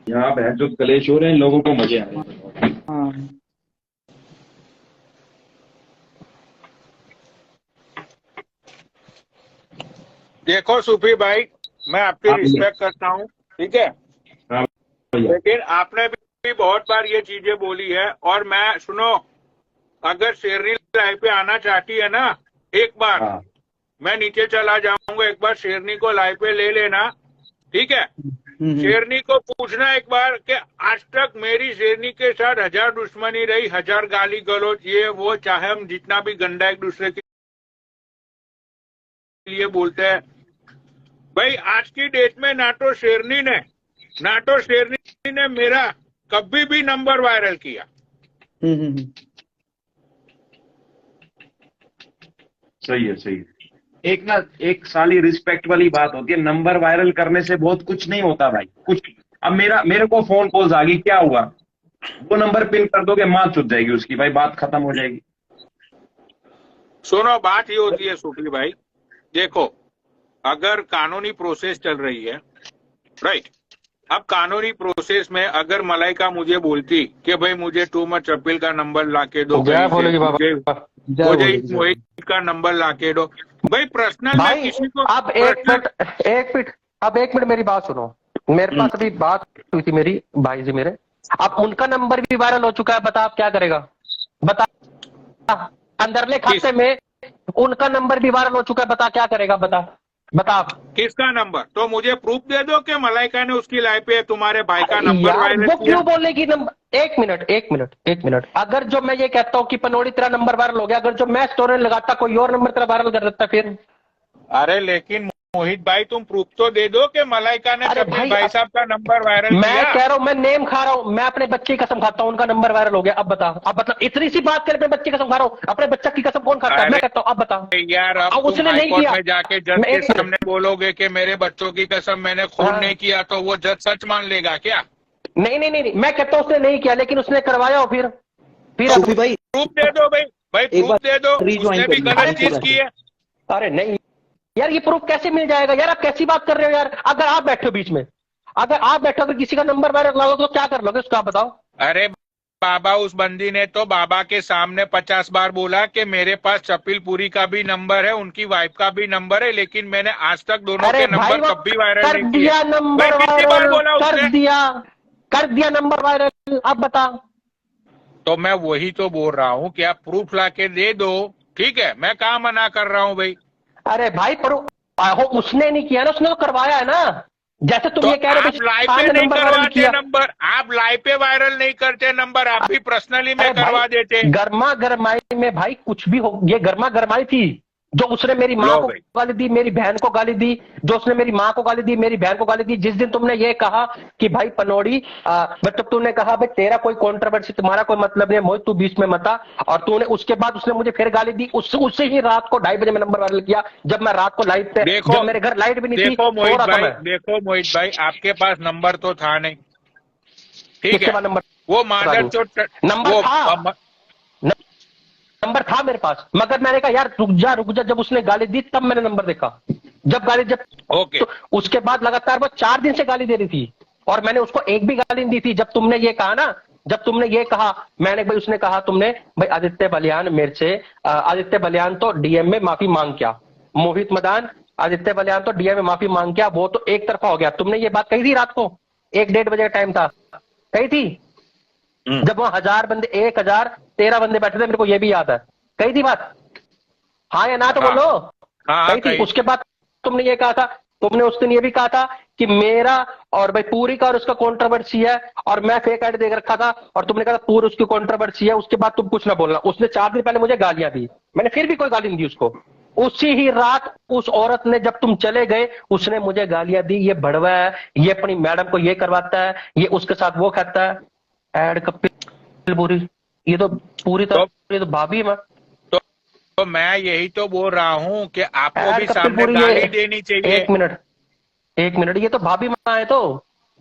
यहाँ पे जो कलेश हो रहे हैं, लोगों को मजे आ रहे हैं। हाँ देखो सूफी भाई, मैं आपकी हाँ भैया। रिस्पेक्ट करता हूँ, ठीक है, हाँ भैया। लेकिन आपने भी बहुत बार ये चीजें बोली है। और मैं सुनो, अगर शेरनी लाइव पे आना चाहती है ना, एक बार हाँ मैं नीचे चला जाऊंगा, एक बार शेरनी को लाइव पे ले लेना, ठीक है। शेरनी को पूछना एक बार कि आज तक मेरी शेरनी के साथ 1000 दुश्मनी रही, 1000 गाली गलौज, ये वो, चाहे हम जितना भी गंदा एक दूसरे के लिए बोलते हैं। भाई आज की डेट में ना तो शेरनी ने मेरा कभी भी नंबर वायरल किया। सही है, सही है। एक साली रिस्पेक्ट वाली बात होती है। नंबर वायरल करने से बहुत कुछ नहीं होता भाई, कुछ। अब मेरे को फोन कॉल्स आ गई, क्या हुआ? वो नंबर पिन कर दोगे, मां चुप जाएगी उसकी, भाई बात खत्म हो जाएगी। सुनो, बात ये होती है सूफी भाई, देखो, अगर कानूनी प्रोसेस चल रही है, राइट, अब कानूनी प्रोसेस में अगर मलाइका मुझे बोलती कि भाई मुझे टू मच अपील का नंबर लाके दो, जय भोले बाबा, मुझे मोहित का नंबर लाके दो, भाई पर्सनल में किसी को। अब एक मिनट अब 1 मिनट मेरी बात सुनो। मेरे पास अभी बात हुई थी मेरी भाई से मेरे, अब उनका नंबर भी वायरल हो चुका है। बता आप क्या करेगा? बता, अंदरले खाते में उनका नंबर भी वायरल हो चुका है। बता क्या करेगा? बता आप। किसका नंबर? तो मुझे प्रूफ दे दो कि मलाइका ने उसकी लाइफ पे तुम्हारे भाई का नंबर यार वायरल वो किया। क्यों बोलेगी नंबर? एक मिनट, अगर जो मैं ये कहता हूँ कि पनोड़ी तेरा नंबर वायरल हो गया, अगर जो मैं स्टोरी लगाता कोई और नंबर तेरा वायरल कर देता फिर? अरे लेकिन मोहित भाई, तुम प्रूफ तो दे दो कि मलाइका ने अरे शब्बीर भाई साहब का नंबर वायरल मैं किया। कह रहा हूं, मैं नेम खा रहा हूं, मैं अपने बच्चे की कसम खाता हूं उनका नंबर वायरल हो गया। अब बता, अब मतलब इतनी सी बात कर, अपने बच्चे की कसम खा रहा हूं। अपने बच्चा की कसम कौन खाता है? मैं कहता हूं, अब बता। यार, अब तुम उसने नहीं हाईकोर्ट किया। में जाके जज मैं के सामने बोलोगे कि मेरे बच्चों की कसम मैंने खून हाँ। नहीं किया, तो वो जज सच मान लेगा क्या? नहीं, मैं कहता हूं उसने नहीं किया, लेकिन उसने करवाया हो फिर सूफी भाई प्रूफ दे दो भाई, एक प्रूफ बार दे दो, रिज्वाइन उसने भी करिए गलत हमको चीज वैसे। की है। अरे नहीं यार, ये प्रूफ कैसे मिल जाएगा यार? आप कैसी बात कर रहे हो यार? अगर आप बैठे हो बीच में, अगर आप बैठे हो, अगर किसी का नंबर वायरल होगा तो क्या कर लोगे उसका? आप बताओ। अरे बाबा, उस बंदी ने तो बाबा के सामने 50 बार बोला कि मेरे पास चपिलपुरी का भी नंबर है, उनकी वाइफ का भी नंबर है, लेकिन मैंने आज तक दोनों अरे के भाई नंबर वो कभी वायरल कर नहीं किए। दिया भाई नंबर कितनी बार वायरल, बोला उसने? कर दिया नंबर वायरल। अब बता। तो मैं वही तो बोल रहा हूँ कि आप प्रूफ लाके दे दो, ठीक है, मैं कहाँ मना कर रहा हूँ भाई। अरे भाई पर उसने नहीं किया ना, उसने तो करवाया है ना। जैसे तुम तो ये कह रहे आप लाइव पे हो नहीं नंबर वायरल करवाते किया। नंबर, आप लाइव पे वायरल नहीं करते नंबर, आप भी पर्सनली में अरे करवा भाई देते। गर्मा गर्माई में भाई कुछ भी हो, ये गर्मा गर्माई थी। जो उसने मेरी माँ लो को भाई, गाली दी, मेरी बहन को गाली दी, जो उसने मेरी माँ को गाली दी, मेरी बहन को गाली दी। जिस दिन तुमने ये कहा कि भाई पनोड़ी, मतलब तुमने कहा भाई तेरा कोई कंट्रोवर्सी, तुम्हारा कोई मतलब नहीं है मोहित, तू बीच में मत आ, और तूने उसके बाद उसने मुझे फिर गाली दी। उससे ही रात को 2:30 बजे में नंबर वायरल किया, जब मैं रात को लाइव पे, देखो जब मेरे घर लाइट भी नहीं थी, देखो सो मोहित रहा था भाई, मैं। देखो मोहित भाई, आपके पास नंबर तो था नहीं, ठीक किसके है, बाद नंबर? वो मादर चोट, नंबर वो था, नंबर था मेरे पास, मगर मैंने कहा यार रुक जा। जब उसने गाली दी तब मैंने नंबर देखा। जब ओके। तो उसके बाद लगातार वो 4 दिन से गाली दे रही थी, और मैंने उसको एक भी गाली नहीं दी थी। जब तुमने ये कहा ना, जब तुमने ये कहा, मैंने भाई, उसने कहा तुमने भाई आदित्य बलियान मेरे से, आदित्य बलियान तो डीएम में माफी मांग क्या, मोहित मदान, आदित्य बलियान तो डीएम में माफी मांग क्या, वो तो एक तरफा हो गया। तुमने ये बात कही थी रात को, 1-1:30 बजे का टाइम था, कही थी जब वहां 1000 बंदे, 1013 बंदे बैठे थे, मेरे को ये भी याद है। कही थी बात? हाँ या ना तो हाँ बोलो। हाँ, कही थी। उसके बाद तुमने ये कहा था, तुमने उस दिन ये भी कहा था कि मेरा और भाई पूरी का और उसका कंट्रोवर्सी है, और मैं फेक आईडी देकर रखा था, और तुमने कहा पूरी उसकी कंट्रोवर्सी है। उसके बाद तुम कुछ ना बोलना। उसने 4 दिन पहले मुझे गालियां दी, मैंने फिर भी कोई गाली नहीं दी उसको। उसी ही रात उस औरत ने, जब तुम चले गए, उसने मुझे गालियां दी, ये भड़वा है, ये अपनी मैडम को ये करवाता है, ये उसके साथ वो खाता है। एड कपिल पूरी, ये तो पूरी तरह, ये तो भाभी है। मैं तो मैं यही तो बोल रहा हूँ कि आपको एड भी कपिल सामने पूरी, गाली ये देनी चाहिए। एक मिनट, ये तो भाभी माँ है। तो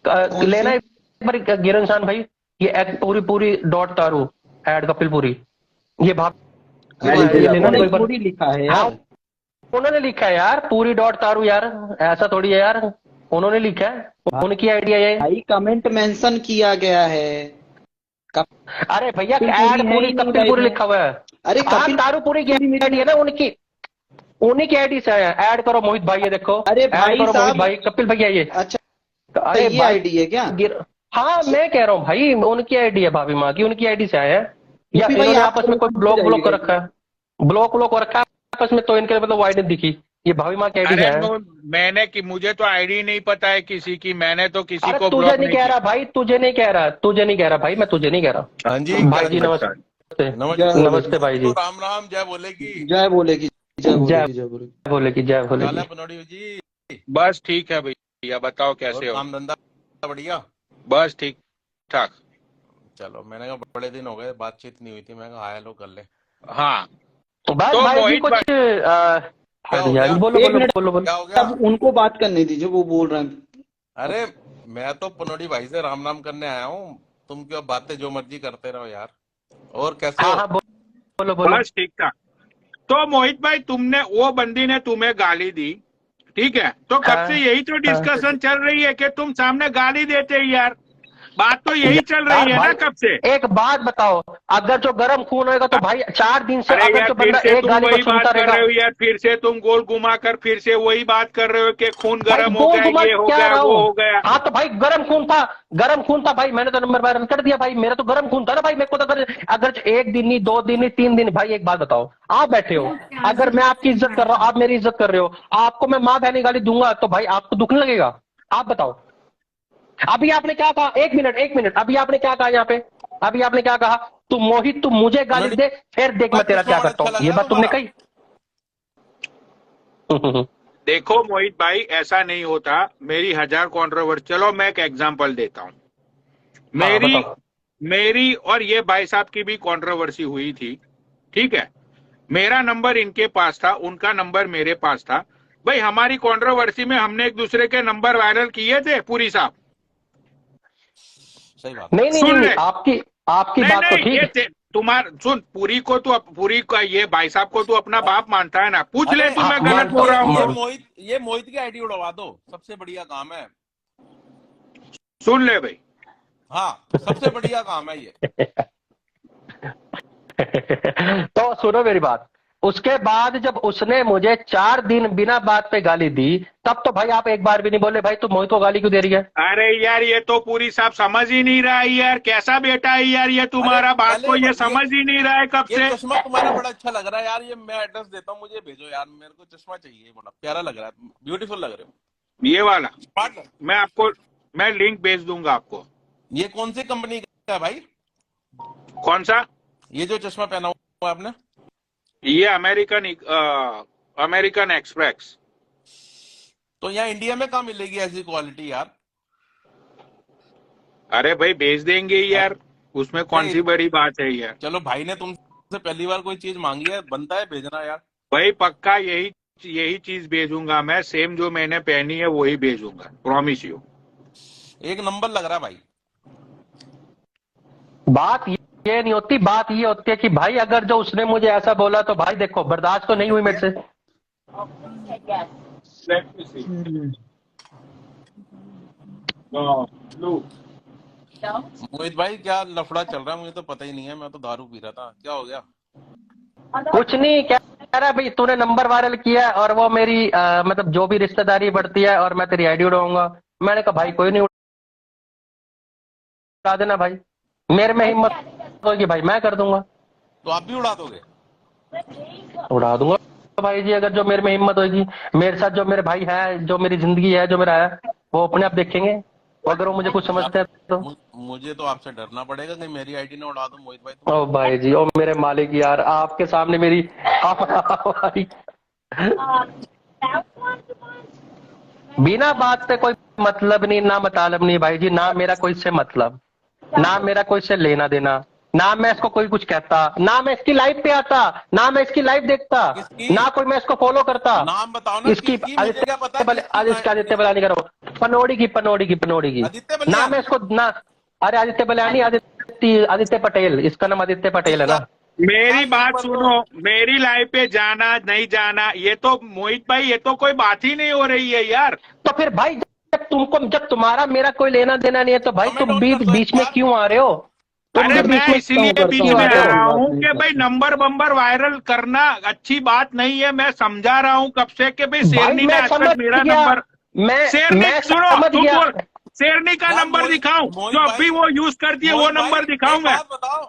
लेना एक बार गिरनसान भाई, ये पूरी डॉट तारू, एड कपिल पूरी, ये भाभी माँ है, ये लेना उन्होंने तो एक बार। थोड़ी लिखा है हाँ यार। उन्होंने लिखा है यार, पूरी डॉट तारू यार, ऐसा थोड़ी है यार। उन्होंने लिखा है, उनकी आइडिया है। भाई कमेंट मेंशन किया गया है। अरे भैया कपिल ऐड पुरी है पूरी ही नहीं कपिल पुरी भाई। लिखा हुआ है। अरे हाँ, कपिल तारूपुरी की पुरी मेरी- आईडी है ना उनकी, उन्हीं की आईडी से है। ऐड करो मोहित भाई, ये देखो, अरे ऐड भाई करो मोहित साहब। भाई, कपिल भैया ये। अच्छा अरे ये भाई, आईडी है क्या? हाँ मैं कह रहा हूँ भाई, उनकी आईडी है, भाभी माँ की, उनकी आईडी से आए हैं। या भाई इन्होंने आप आपस में कोई ब्लॉक ब्लॉक कर रखा है, ब्लॉक ब्लॉक रखा है आपस में, तो इनके मतलब वाइड दिखी। ये भाभी माँ की आईडी अरे है। मैंने कि मुझे तो आईडी नहीं पता है किसी की, मैंने तो किसी अरे को तुझे ब्लॉक नहीं कह रहा भाई, तुझे नहीं कह रहा, तुझे नहीं कह रहा भाई, मैं तुझे नहीं कह रहा। हाँ जी भाई जी नमस्ते, नमस्ते भाई जी। तो राम राम, जय बोलेगी। जय बोलेगी, जय जय बोलेगी, जय बोलेगी। बोलेगी, जय बोलेगी। काला पनौड़ी जी, बस ठीक है भैया, बताओ कैसे और हो? काम धंधा बढ़िया? बस ठीक ठाक। चलो, मैंने कहा बड़े दिन हो गए, बातचीत नहीं हुई थी, मैं कहा हाय लो कर ले। हाँ बस तो भाई जी मोहित कुछ क्या हो गया? बोलो एक बोलो मिनट। बोलो बोलो। क्या हो गया? अब उनको बात करने दीजिए, वो बोल रहे हैं। अरे मैं तो पनौड़ी भाई से राम नाम करने आया हूँ, तुम क्यों बातें जो मर्जी करते रहो यार। और कैसे हाँ हो? हाँ बोलो बोलो। बस ठीक ठाक। तो मोहित भाई, तुमने, वो बंदी ने तुम्हें गाली दी, ठीक है, तो कब हाँ, से यही तो डिस्कशन चल रही है कि तुम सामने गाली देते हैं यार। बात तो यही चल रही है ना भाई, कब से। एक बात बताओ, अगर जो गर्म खून होगा तो भाई 4 दिन से अरे अगर यार, जो फिर बंदा से एक तुम गाली को वही बात सुनता कर रहेगा। रहे हो यार, फिर से तुम गोल घुमा कर फिर से वही बात कर रहे हो कि खून भाई गर्म हो गोल गया, घुमा ये हो क्या गया, रहा वो हूँ? हो गया। हाँ तो भाई गर्म खून था भाई, मैंने तो नंबर वायरल कर दिया भाई, मेरा तो गर्म खून था ना भाई। मेरे को तो अगर 1 दिन नहीं, 2 दिन नहीं, 3 दिन, भाई एक बात बताओ, आप बैठे हो, अगर मैं आपकी इज्जत कर रहा हूँ, आप मेरी इज्जत कर रहे हो, आपको मैं माँ बहनी गाली दूंगा तो भाई आपको दुख नहीं लगेगा? आप बताओ। अभी आपने क्या कहा? एक मिनट, अभी आपने क्या कहा यहाँ पे? अभी आपने क्या कहा? तू मोहित, तू मुझे गाली दे, फिर देख मैं तेरा क्या करता हूँ। ये बात तुमने कही? देखो मोहित भाई, ऐसा नहीं होता। मेरी 1000 कंट्रोवर्सी, चलो मैं एक एग्जांपल देता हूँ। मेरी और ये भाई साहब की भी कंट्रोवर्सी हुई थी, ठीक है। मेरा नंबर इनके पास था, उनका नंबर मेरे पास था। भाई हमारी कंट्रोवर्सी में हमने एक दूसरे के नंबर वायरल किए थे, पूरी साहब। सही बात। नहीं, आपकी बात तो ठीक है। तुम्हार सुन, पूरी को तो, पूरी का ये भाई साहब को तो अपना बाप मानता है ना, पूछ ले तू, मैं गलत बोल रहा हूँ। ये मोहित की आईडी उड़वा दो, सबसे बढ़िया काम है। सुन ले भाई, हाँ सबसे बढ़िया काम है ये। तो सुनो मेरी बात, उसके बाद जब उसने मुझे 4 दिन बिना बात पे गाली दी, तब तो भाई आप एक बार भी नहीं बोले भाई तू मोहित को गाली क्यों दे रही है? अरे यार, ये तो पूरी साहब समझ ही नहीं रहा है यार, कैसा बेटा है यार ये तुम्हारा। बात को ये समझ ही नहीं रहा है कब ये से। चश्मा तुम्हारा बड़ा अच्छा लग रहा है यार, ये मैं एड्रेस देता हूँ, मुझे भेजो यार, मेरे को चश्मा चाहिए, बड़ा प्यारा लग रहा है, ब्यूटीफुल लग रहे हो। ये वाला स्मार्ट। मैं लिंक भेज दूंगा आपको। ये कौन सी कंपनी का है भाई? कौन सा? ये जो चश्मा पहना हुआ आपने? ये अमेरिकन एक्सप्रेस। तो यहाँ इंडिया में कहाँ मिलेगी ऐसी क्वालिटी यार? अरे भाई भेज देंगे यार, उसमें कौन सी बड़ी बात है यार। चलो, भाई ने तुमसे पहली बार कोई चीज मांगी है, बनता है भेजना यार। भाई पक्का यही चीज भेजूंगा मैं, सेम जो मैंने पहनी है वही भेजूंगा, प्रॉमिस यू। एक नंबर लग रहा है भाई। बात ये नहीं होती, बात ये होती है कि भाई अगर जो उसने मुझे ऐसा बोला तो भाई देखो बर्दाश्त तो नहीं हुई मेरे से। मोहित भाई क्या लफड़ा चल रहा है, मुझे तो पता ही नहीं है, मैं तो दारू पी रहा था, क्या हो गया? कुछ नहीं, क्या कह रहा है भाई, तूने नंबर वायरल किया और वो मेरी मतलब जो भी रिश्तेदारी बढ़ती है और मैं तेरी आईडी उड़ाऊंगा। मैंने कहा भाई कोई नहीं, उड़ा देना भाई, मेरे में हिम्मत होगी भाई मैं कर दूंगा। तो आप भी उड़ा दोगे? उड़ा दूंगा भाई जी, अगर जो मेरे में हिम्मत होगी। मेरे साथ जो मेरे भाई है, जो मेरी जिंदगी है, जो मेरा है, वो अपने आप देखेंगे, अगर वो मुझे कुछ समझते हैं तो। मुझे तो आपसे डरना पड़ेगा कि मेरी आईडी ना उड़ा दो मोहित भाई। ओ भाई जी, ओ मेरे मालिक यार, आपके सामने मेरी बिना बात से कोई मतलब नहीं, ना मतलब नहीं भाई जी, ना मेरा कोई से मतलब, ना मेरा कोई से लेना देना, ना मैं इसको कोई कुछ कहता, ना मैं इसकी लाइव पे आता, ना मैं इसकी लाइव देखता, ना कोई मैं इसको फॉलो करता। नाम बताओ ना इसकी आदित्य बलानी करो, पनौड़ी की ना मैं इसको ना, अरे आदित्य बलानी, आदित्य पटेल, इसका नाम आदित्य पटेल है ना। मेरी बात सुनो, मेरी लाइफ पे जाना नहीं जाना, ये तो मोहित भाई, ये तो कोई बात ही नहीं हो रही है यार। तो फिर भाई जब तुम्हारा मेरा कोई लेना देना नहीं है तो भाई comment तुम on बीच कर दो बीच एक में बार। क्यों आ रहे हो? तुम अरे भी मैं बीच में इसीलिए करता बीच हूँ, में आ करता हूँ, रहा बात हूँ नहीं कि भाई करता। नंबर बम्बर वायरल करना अच्छी बात नहीं है। मैं समझा रहा हूँ कब से कि भाई भाई शेरनी ने मैं आज समझ तक मेरा गया, नंबर शेरनी मैं सुनो समझ तुम गया। बोल शेरनी का यार नंबर दिखाऊं मोहित जो भाई, अभी वो यूज करती है वो मोहित भाई, नंबर दिखाऊं एक मैं? बात बताओ,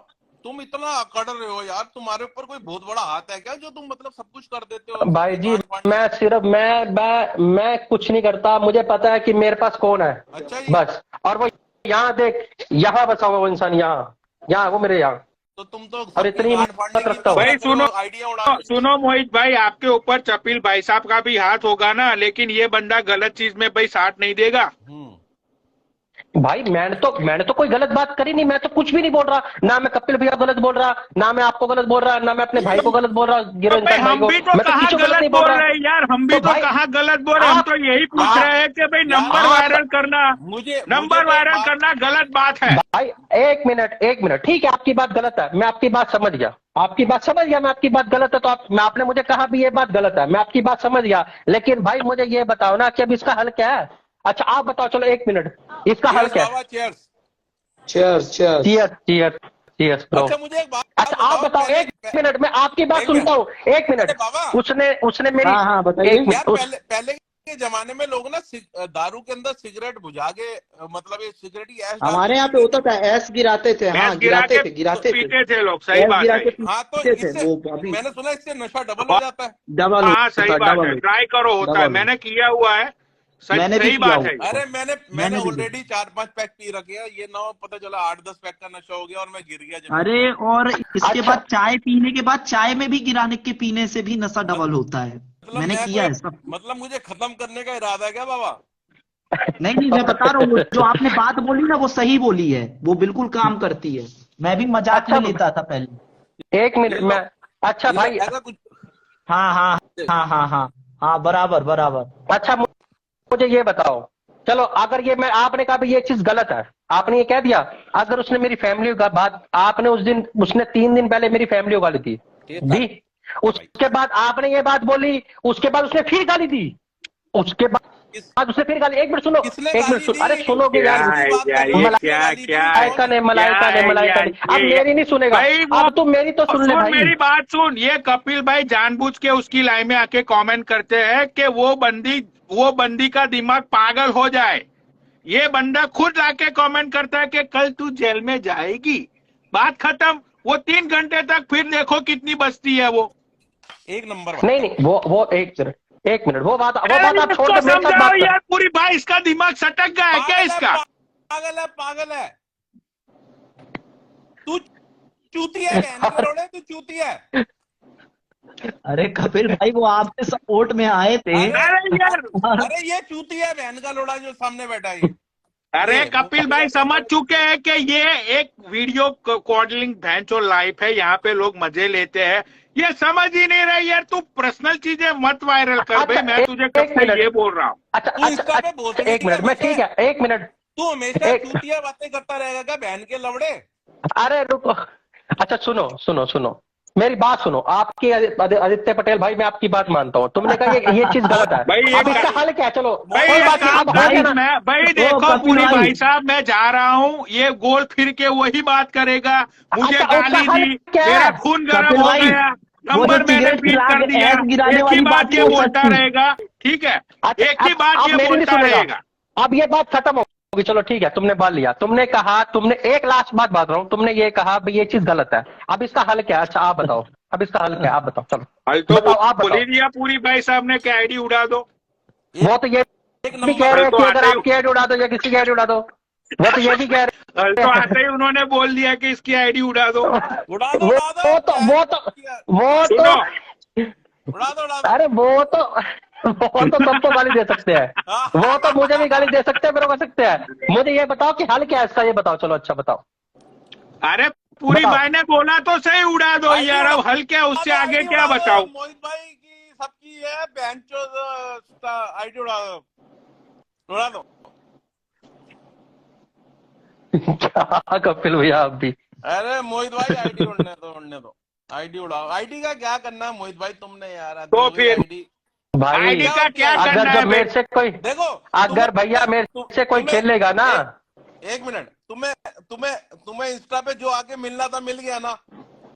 तुम इतना अकड़ रहे हो यार, तुम्हारे ऊपर कोई बहुत बड़ा हाथ है क्या जो तुम मतलब सब कुछ कर देते हो? भाई जी गांड फाड़ मैं के? सिर्फ मैं कुछ नहीं करता, मुझे पता है कि मेरे पास कौन है अच्छा जी। बस। और वो यहाँ देख, यहाँ बसा हुआ वो इंसान, यहाँ वो मेरे यहाँ, तो तुम तो और सबकी इतनी गांड फाड़ने हिम्मत की रखता तब हूँ। भाई रख रहे हो, आइडिया उड़ाने की। सुनो मोहित भाई, आपके ऊपर चपील भाई साहब का भी हाथ होगा ना, लेकिन ये बंदा गलत चीज में भाई साथ नहीं देगा। भाई मैंने तो कोई गलत बात करी नहीं, मैं तो कुछ भी नहीं बोल रहा, ना मैं कपिल भैया गलत बोल रहा, ना मैं आपको गलत बोल रहा, ना मैं अपने भाई को गलत बोल रहा, तो गिरो भाई इंसान भाई हम को, भी तो मैं तो कहाँ किसी को गलत नहीं बोल रहा। रहे हैं यार, हम भी तो तो भाई कहाँ गलत बोल रहे हैं, हम तो यही पूछ रहे हैं कि भाई नंबर आप- वायरल करना, मुझे नंबर तो वायरल बात- करना गलत बात है। भाई एक मिनट, ठीक है आपकी बात गलत है, मैं आपकी बात समझ गया, मैं आपकी बात गलत है तो आपने मुझे कहा भी ये बात गलत है, मैं आपकी बात समझ गया, लेकिन भाई मुझे ये बताओ ना कि अब इसका हल क्या है? अच्छा आप बताओ, चलो 1 मिनट, इसका हल Cheers क्या है? बाबा, cheers। Cheers cheers. Cheers bro. अच्छा मुझे एक बात अच्छा आप बताओ, पहले- 1 मिनट मैं आपकी बात एक सुनता हूँ, 1 मिनट। अरे बाबा, उसने मेरी, हाँ बताइए। 1 यार मिनट, पहले के जमाने में लोग ना दारू के अंदर सिगरेट बुझा के मतलब ये सिगरेट की ऐश हमारे यहाँ पे होता था, ऐस गिराते थे, हाँ भैंस गिरा के गिराते थे पीते थे लोग, सही ऐस बात गिरा है। के हाँ तो पीते थे इससे वो अभी मैंने सुना इससे नशा डबल हो जाता है। डबल हाँ सही होता, बात है, डबल ट्राई करो, होता है, डबल। मैंने किया हुआ है, मैंने भी सही किया बात हुआ है। है। अरे मैंने मैंने भी ऑलरेडी 4-5 पैक पी रखे हैं, ये ना पता चला 8-10 पैक का नशा हो गया और मैं गिर गया जमीन अरे पे। और इसके अच्छा। बाद चाय पीने के बाद चाय में भी गिराने के पीने से भी नशा डबल होता है। मतलब मैंने मैं किया है कोई- सब। मतलब मुझे खत्म करने का इरादा है क्या बाबा? नहीं मैं बता रहा हूँ, जो आपने बात बोली ना वो सही बोली है, वो बिल्कुल काम करती है। मैं भी मजाक अच्छा, में लेता था पहले। 1 मिनट मैं, अच्छा भाई, ऐसा कुछ हाँ बराबर। अच्छा मुझे ये बताओ, चलो अगर ये मैं, आपने कहा भी ये चीज गलत है, आपने ये कह दिया, अगर उसने मेरी फैमिली का बात, आपने उसने 3 दिन पहले मेरी फैमिली को गाली दी, उसके बाद आपने ये बात बोली, उसके बाद उसने फिर गाली दी, उसके बाद उसने फिर गाली, 1 मिनट सुनो, किसने 1 मिनट गाली सुनो, अरे दी? सुनोगे यार, मलाइका ने अब मेरी नहीं सुनेगा, अब तुम मेरी तो सुन ले भाई। मेरी बात सुन, ये कपिल भाई जानबूझ के उसकी लाइन में आके कमेंट करते हैं कि वो बंदी का दिमाग पागल हो जाए। ये बंदा खुद आके कमेंट करता है कि कल तू जेल में जाएगी, बात खत्म। वो 3 घंटे तक फिर देखो कितनी बचती है वो। एक नंबर नहीं वो 1 मिनट, वो बात आप छोड़ के मेरे साथ समझाओ बात यार पूरी भाई, इसका दिमाग सटक गया है क्या इसका? पागल है तू, चूतिया है, बहन का लोड़े, तू चूतिया है। अरे कपिल भाई वो आपके सपोर्ट में आए थे। अरे यार, अरे ये चूतिया है, बहन का लोड़ा जो सामने बैठा है। अरे कपिल भाई समझ चुके हैं कि ये एक वीडियो कॉलिंग भैंचो लाइफ है, यहाँ पे लोग मजे लेते हैं, ये समझ ही नहीं रहे यार। तू पर्सनल चीजें मत वायरल कर भाई, मैं तुझे कब से ये बोल रहा हूँ। तू इंस्टा पे बहुत 1 मिनट मैं, ठीक है 1 मिनट, तू हमेशा चूतिया बातें करता रहेगा क्या, बहन के लवड़े? अरे रुको, अच्छा सुनो मेरी बात सुनो, आपके आदित्य पटेल भाई, मैं आपकी बात मानता हूँ, तुमने कहा ये चीज गलत है, भाई अब इसका हल क्या है? चलो भाई कोई बात नहीं, अब हो गया ना। भाई देखो कपिल पूरी भाई। भाई साहब, मैं जा रहा हूँ, ये गोल फिर के वही बात करेगा, मुझे अच्छा, उसका गाली हल दी, क्या है? मेरा खून गर्म कपिल हो भाई, गया, वो नंबर जो मैंने सिगरेट फील कर दिया, गिराने एक ही वाली बात बात ये नहीं हो बोलता सकती। रहेगा, ठीक है, अच्छा, एक ही अब बात ये मेरी नहीं बोलता सुनेगा। रहेगा। अब ये बात खत्म होगी, चलो ठीक है, तुमने बात लिया, तुमने कहा, तुमने एक लास्ट बात रहा हूँ, तुमने ये कहा भाई ये चीज गलत है, अब इसका हल क्या है? अच्छा आप बताओ, अब इसका हल क्या है? आप बताओ, चलो हल तो बताओ, आप बोल ही बताओ। दिया पूरी भाई साहब ने कि आईडी उड़ा दो। वो तो ये भी कह रहे हैं कि अगर आपकी आईडी उड़ा दो या किसी की आईडी उड़ा दो, वो तो ये भी कह रहे हल तो आते ही उन्होंने बोल दिया कि इसकी आईडी उड़ा दो। उड़ा दो सुनो, अरे वो तो सबको गाली दे सकते हैं, वो तो मुझे भी गाली दे सकते हैं, मेरे को सकते हैं। मुझे ये बताओ कि हल क्या है इसका, ये बताओ, चलो अच्छा बताओ। अरे पूरी बताओ। भाई ने बोला तो सही, उड़ा दो यार, अब हल क्या, उससे आगे क्या बताओ? मोहित भाई की सबकी है बहन चो आईडी उड़ा दो। क्या कपिल भैया आप भी, अरे मोहित भाई आईडी उड़ने दो आईडी उड़ाओ। आईडी का क्या करना है मोहित भाई तुमने यार? तो फिर आईडी भाई आईडी का क्या करना अगर है जब भाई? मेरे से कोई देखो अगर भैया मेरे से कोई खेलेगा ना, एक मिनट, तुम्हें तुम्हें तुम्हें इंस्टा पे जो आके मिलना था मिल गया ना,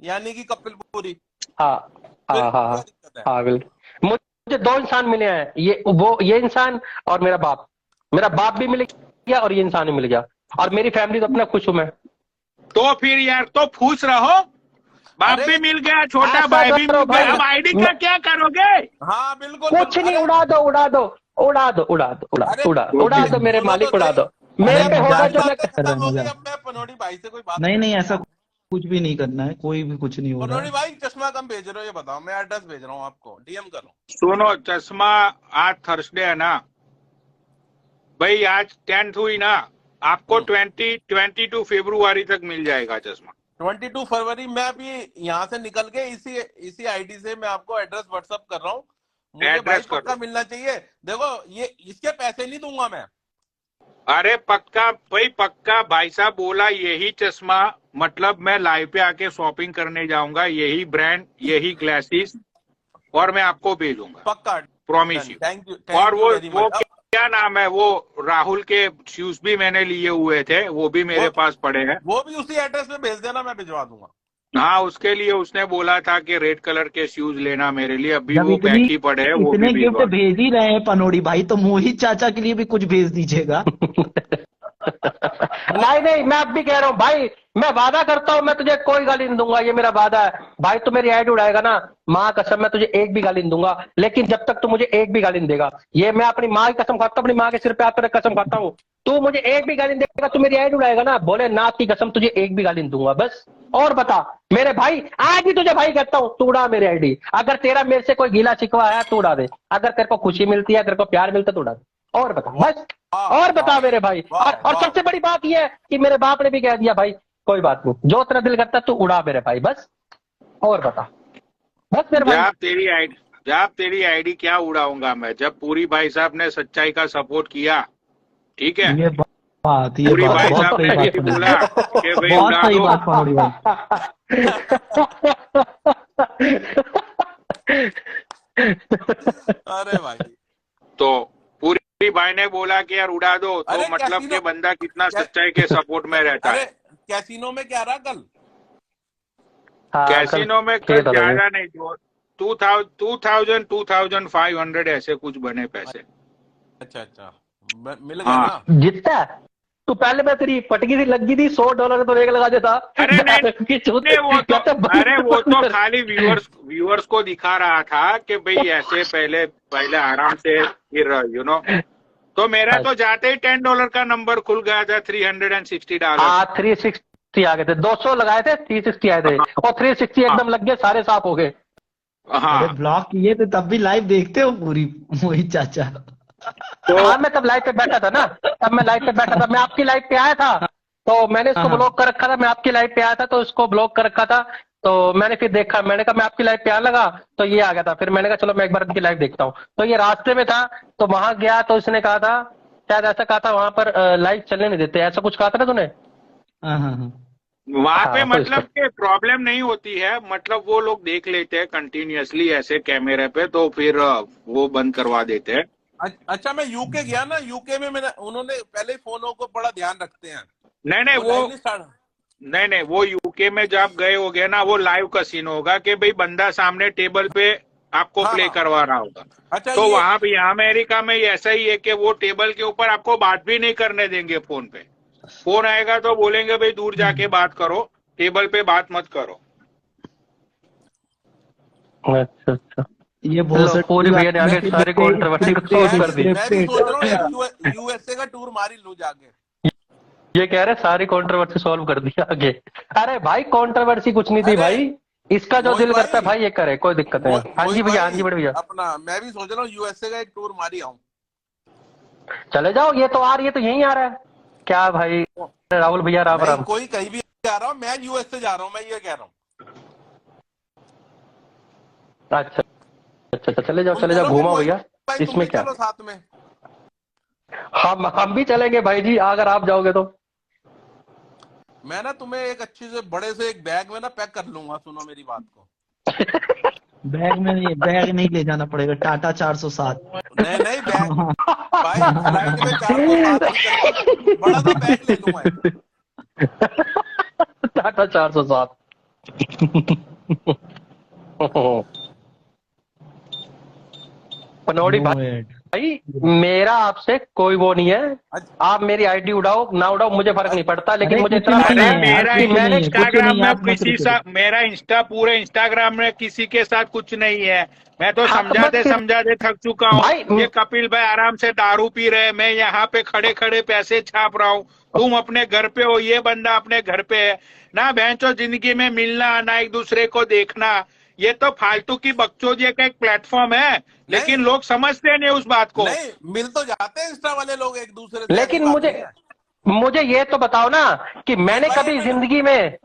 यानी कि कपिल पुरी। हाँ फिर हाँ क्या हाँ दिक्कत है? हाँ बिल्कुल। मुझे दो इंसान मिले हैं, ये इंसान और मेरा बाप भी मिल गया और ये इंसान भी मिल गया, और मेरी फैमिली तो अपना खुश हूं मैं। तो फिर यार तो खुश रहो, बाप अरे भी मिल गया, छोटा ऐसा भाई भी करो मिल गया, भाई, अब आईडी का क्या करोगे? हाँ बिल्कुल कुछ नहीं, अरे उड़ा दो उड़ा दो उड़ा दो उड़ा दो उड़ा अरे उड़ा दो मेरे सुनो मालिक, तो उड़ा सही। दो। मेरे अरे पे होगा बात जो मैं बातें कर रहे खत्म हैं हो गई, मजाक। अब मैं पनोड़ी भाई से कोई बात नहीं नहीं, ऐसा करूंगा। कुछ भी नहीं करना है, कोई भी कुछ नहीं हो रहा पनोड़ी है। भाई चश्मा कम भेज रहे हो ये बताओ, मैं एड्रेस भेज रहा हूँ आपको, डीएम करो। सुनो, चश्मा आज थर्सडे है ना भाई, आज 10th हुई ना, आपको 22 फरवरी तक मिल जाएगा चश्मा। 22 फरवरी मैं अभी यहाँ से निकल के इसी आईडी से मैं आपको एड्रेस व्हाट्सअप कर रहा हूँ। मुझे भाई एड्रेस कर पक्का दो। मिलना चाहिए। देखो ये इसके पैसे नहीं दूंगा मैं। अरे पक्का भाई, पक्का भाई साहब बोला यही चश्मा, मतलब मैं लाइव पे आके शॉपिंग करने जाऊंगा, यही ब्रांड यही ग्लासेस, और मैं आपको भेजूंगा, पक्का, प्रॉमिस यू। थैंक यू और वो वेरी मच। क्या नाम है, वो राहुल के शूज भी मैंने लिए हुए थे, वो भी मेरे पास पड़े हैं। वो भी उसी एड्रेस पे भेज देना, मैं भिजवा दूंगा। हाँ, उसके लिए उसने बोला था कि रेड कलर के शूज लेना मेरे लिए, अभी जब वो इतनी पैक ही पड़े हैं, वो इतने भी गिफ्ट भिजवा। भेज ही रहे हैं पनोड़ी भाई, तो मोहित चाचा के लिए भी कुछ भेज दीजिएगा। नहीं मैं अब भी कह रहा हूँ भाई, मैं वादा करता हूँ मैं तुझे कोई गाली नहीं दूंगा, ये मेरा वादा है भाई। तू मेरी आईडी उड़ाएगा ना, माँ कसम मैं तुझे एक भी गाली नहीं दूंगा, लेकिन जब तक तू मुझे एक भी गाली नहीं देगा, ये मैं अपनी माँ की कसम खाता हूँ, अपनी माँ के सिर पे हाथ रख कसम खाता हूँ, तू मुझे एक भी गाली नहीं देगा, तू मेरी आईडी उड़ाएगा ना, बोले नाथ की कसम तुझे एक भी गाली नहीं दूंगा बस। और बता मेरे भाई, आज भी तुझे भाई कहता हूँ, तू उड़ा मेरी आईडी। अगर तेरा मेरे से कोई गीला शिकवा है तो उड़ा दे, अगर तेरे को खुशी मिलती है, तेरे को प्यार मिलता है तो उड़ा दे। और बता बस, और बता मेरे भाई। और सबसे बड़ी बात यह है कि मेरे बाप ने भी कह दिया भाई कोई बात नहीं, जो तेरा दिल करता है तू उड़ा मेरे भाई बस। और बता बस मेरे भाई। जब तेरी आईडी क्या उड़ाऊंगा मैं, जब पूरी भाई साहब ने सच्चाई का सपोर्ट किया, ठीक है, ये पूरी भाई बहुत साहब सही ने बात यही बोला कि भाई बहुत उड़ा सही दो, बात पनोड़ी भाई। अरे भाई तो पूरी भाई ने बोला कि यार उड़ा दो, तो अरे मतलब कैसीनो- कि बंदा कितना सच्चाई के सपोर्ट में रहता अरे है। कैसीनो में क्या रहा कल? हाँ, कैसीनो में ठीक है कल तो भाई। ज्यादा नहीं, 2500 ऐसे कुछ बने पैसे। अच्छा मिल गया हाँ। ना? जीतता है तू, पहले मैं तेरी पटकी सी लगी थी, $100 तो एक लगा देता। अरे नहीं, अरे वो तो खाली व्यूअर्स को दिखा रहा था कि भाई ऐसे पहले आराम से, फिर तो मेरा तो जाते ही $10 का नंबर खुल गया था, $360। हाँ 360 आ गए थे, 200 लगाए थे, 360 आए थे, और 360 एकदम लग गए, सारे साफ हो गए। हाँ अरे ब्लॉक किए थे तब भी लाइव देखते हो पूरी मोहित चाचा? हाँ मैं तब लाइव पे बैठा था ना, तब मैं लाइव पे बैठा था, मैं आपकी लाइव पे आया था, तो मैंने इसको हाँ। ब्लॉक कर रखा था, मैं आपकी लाइव पे आया था तो इसको ब्लॉक कर रखा था, तो मैंने फिर देखा, मैंने कहा मैं आपकी लाइव पे आने लगा तो ये आ गया था, फिर मैंने कहा चलो मैं एक बार इनकी लाइव देखता हूँ, तो ये रास्ते में था तो वहां गया, तो इसने कहा था, शायद ऐसा कहा था वहां पर लाइव चलने नहीं देते, ऐसा कुछ कहा था ना तूने? हाँ। वहां पे हाँ, तो मतलब कि प्रॉब्लम नहीं होती है, मतलब वो लोग देख लेते हैं कंटिन्यूअसली ऐसे कैमरे पे, तो फिर वो बंद करवा देते हैं। अच्छा मैं यूके गया ना, यूके में उन्होंने पहले फोनों को बड़ा ध्यान रखते हैं। नहीं वो यूके में जब गए होगे ना, वो लाइव कसीनो होगा कि भाई बंदा सामने टेबल पे आपको हाँ, प्ले करवा रहा होगा। अच्छा तो वहां पे यहाँ अमेरिका में ऐसा ही है कि वो टेबल के ऊपर आपको बात भी नहीं करने देंगे फोन पे, फोन आएगा तो बोलेंगे भाई दूर जाके बात करो, टेबल पे बात मत करो। अच्छा ये बहुत पूरी भैया ने आगे सारी कंट्रोवर्सी को सोल्व कर दी। मैं भी सोच रहा हूँ यूएसए का टूर मार ही लूं जाके। ये कह रहे सारी कंट्रोवर्सी सॉल्व कर दी आगे। अरे भाई कंट्रोवर्सी कुछ नहीं थी भाई, इसका जो दिल करता है भाई ये करे, कोई दिक्कत नहीं। हाँ जी भैया, हाँ जी बड़े भैया। अपना मैं भी सोच रहा हूँ यूएसए का एक टूर मार ही आऊं। चले जाओ, ये तो आ रही है, तो यहीं आ रहा है क्या भाई? राहुल भैया राम राम। कोई कहीं भी जा रहा हूँ, मैं यूएसए जा रहा हूँ, मैं ये कह रहा हूँ। अच्छा चले जाओ घूमो भैया, इसमें क्या? चलो साथ में हम भी चलेंगे भाई जी, अगर आप जाओगे तो। मैं ना तुम्हें एक अच्छी से बड़े से एक बैग में ना पैक कर लूंगा, सुनो मेरी बात को। बैग नहीं ले जाना पड़ेगा, टाटा 407। नहीं नहीं बैग भाई, फ्लाइट में 407 नहीं चलती, बड़ा सा बैग ले लूं मैं। टाटा 407। पनौड़ी नो भाई, एड। मेरा आपसे कोई वो नहीं है। आप मेरी आईडी उड़ाओ ना उड़ाओ मुझे फर्क नहीं पड़ता, लेकिन अरे मुझे कुछ इतना नहीं पता अरे है है यार, मेरा कि कुछ मैंने नहीं है, कुछ इंस्टाग्राम नहीं है, में आप मत किसी रुको। साथ, मेरा इंस्टा पूरे इंस्टाग्राम में किसी के साथ कुछ नहीं है। मैं तो हाँ, बस फिर समझाते थक चुका हूँ। भाई ये कपिल भाई आराम से दारू पी रहे हैं, मैं यहाँ पे खड़े खड़े पैसे छाप रहा हूँ। तुम अपने घर पे हो, ये बंदा अपने घर पे है ना। बहनचोद जिंदगी में मिलना आना, एक दूसरे को देखना, ये तो फालतू की बकचोदी का एक प्लेटफॉर्म है, लेकिन नहीं लोग समझते नहीं उस बात को। नहीं, मिल तो जाते हैं इंस्टा वाले लोग एक दूसरे से, ऐसी लेकिन बात मुझे नहीं है। मुझे ये तो बताओ ना कि मैंने भाई कभी एक मिनट, जिंदगी में,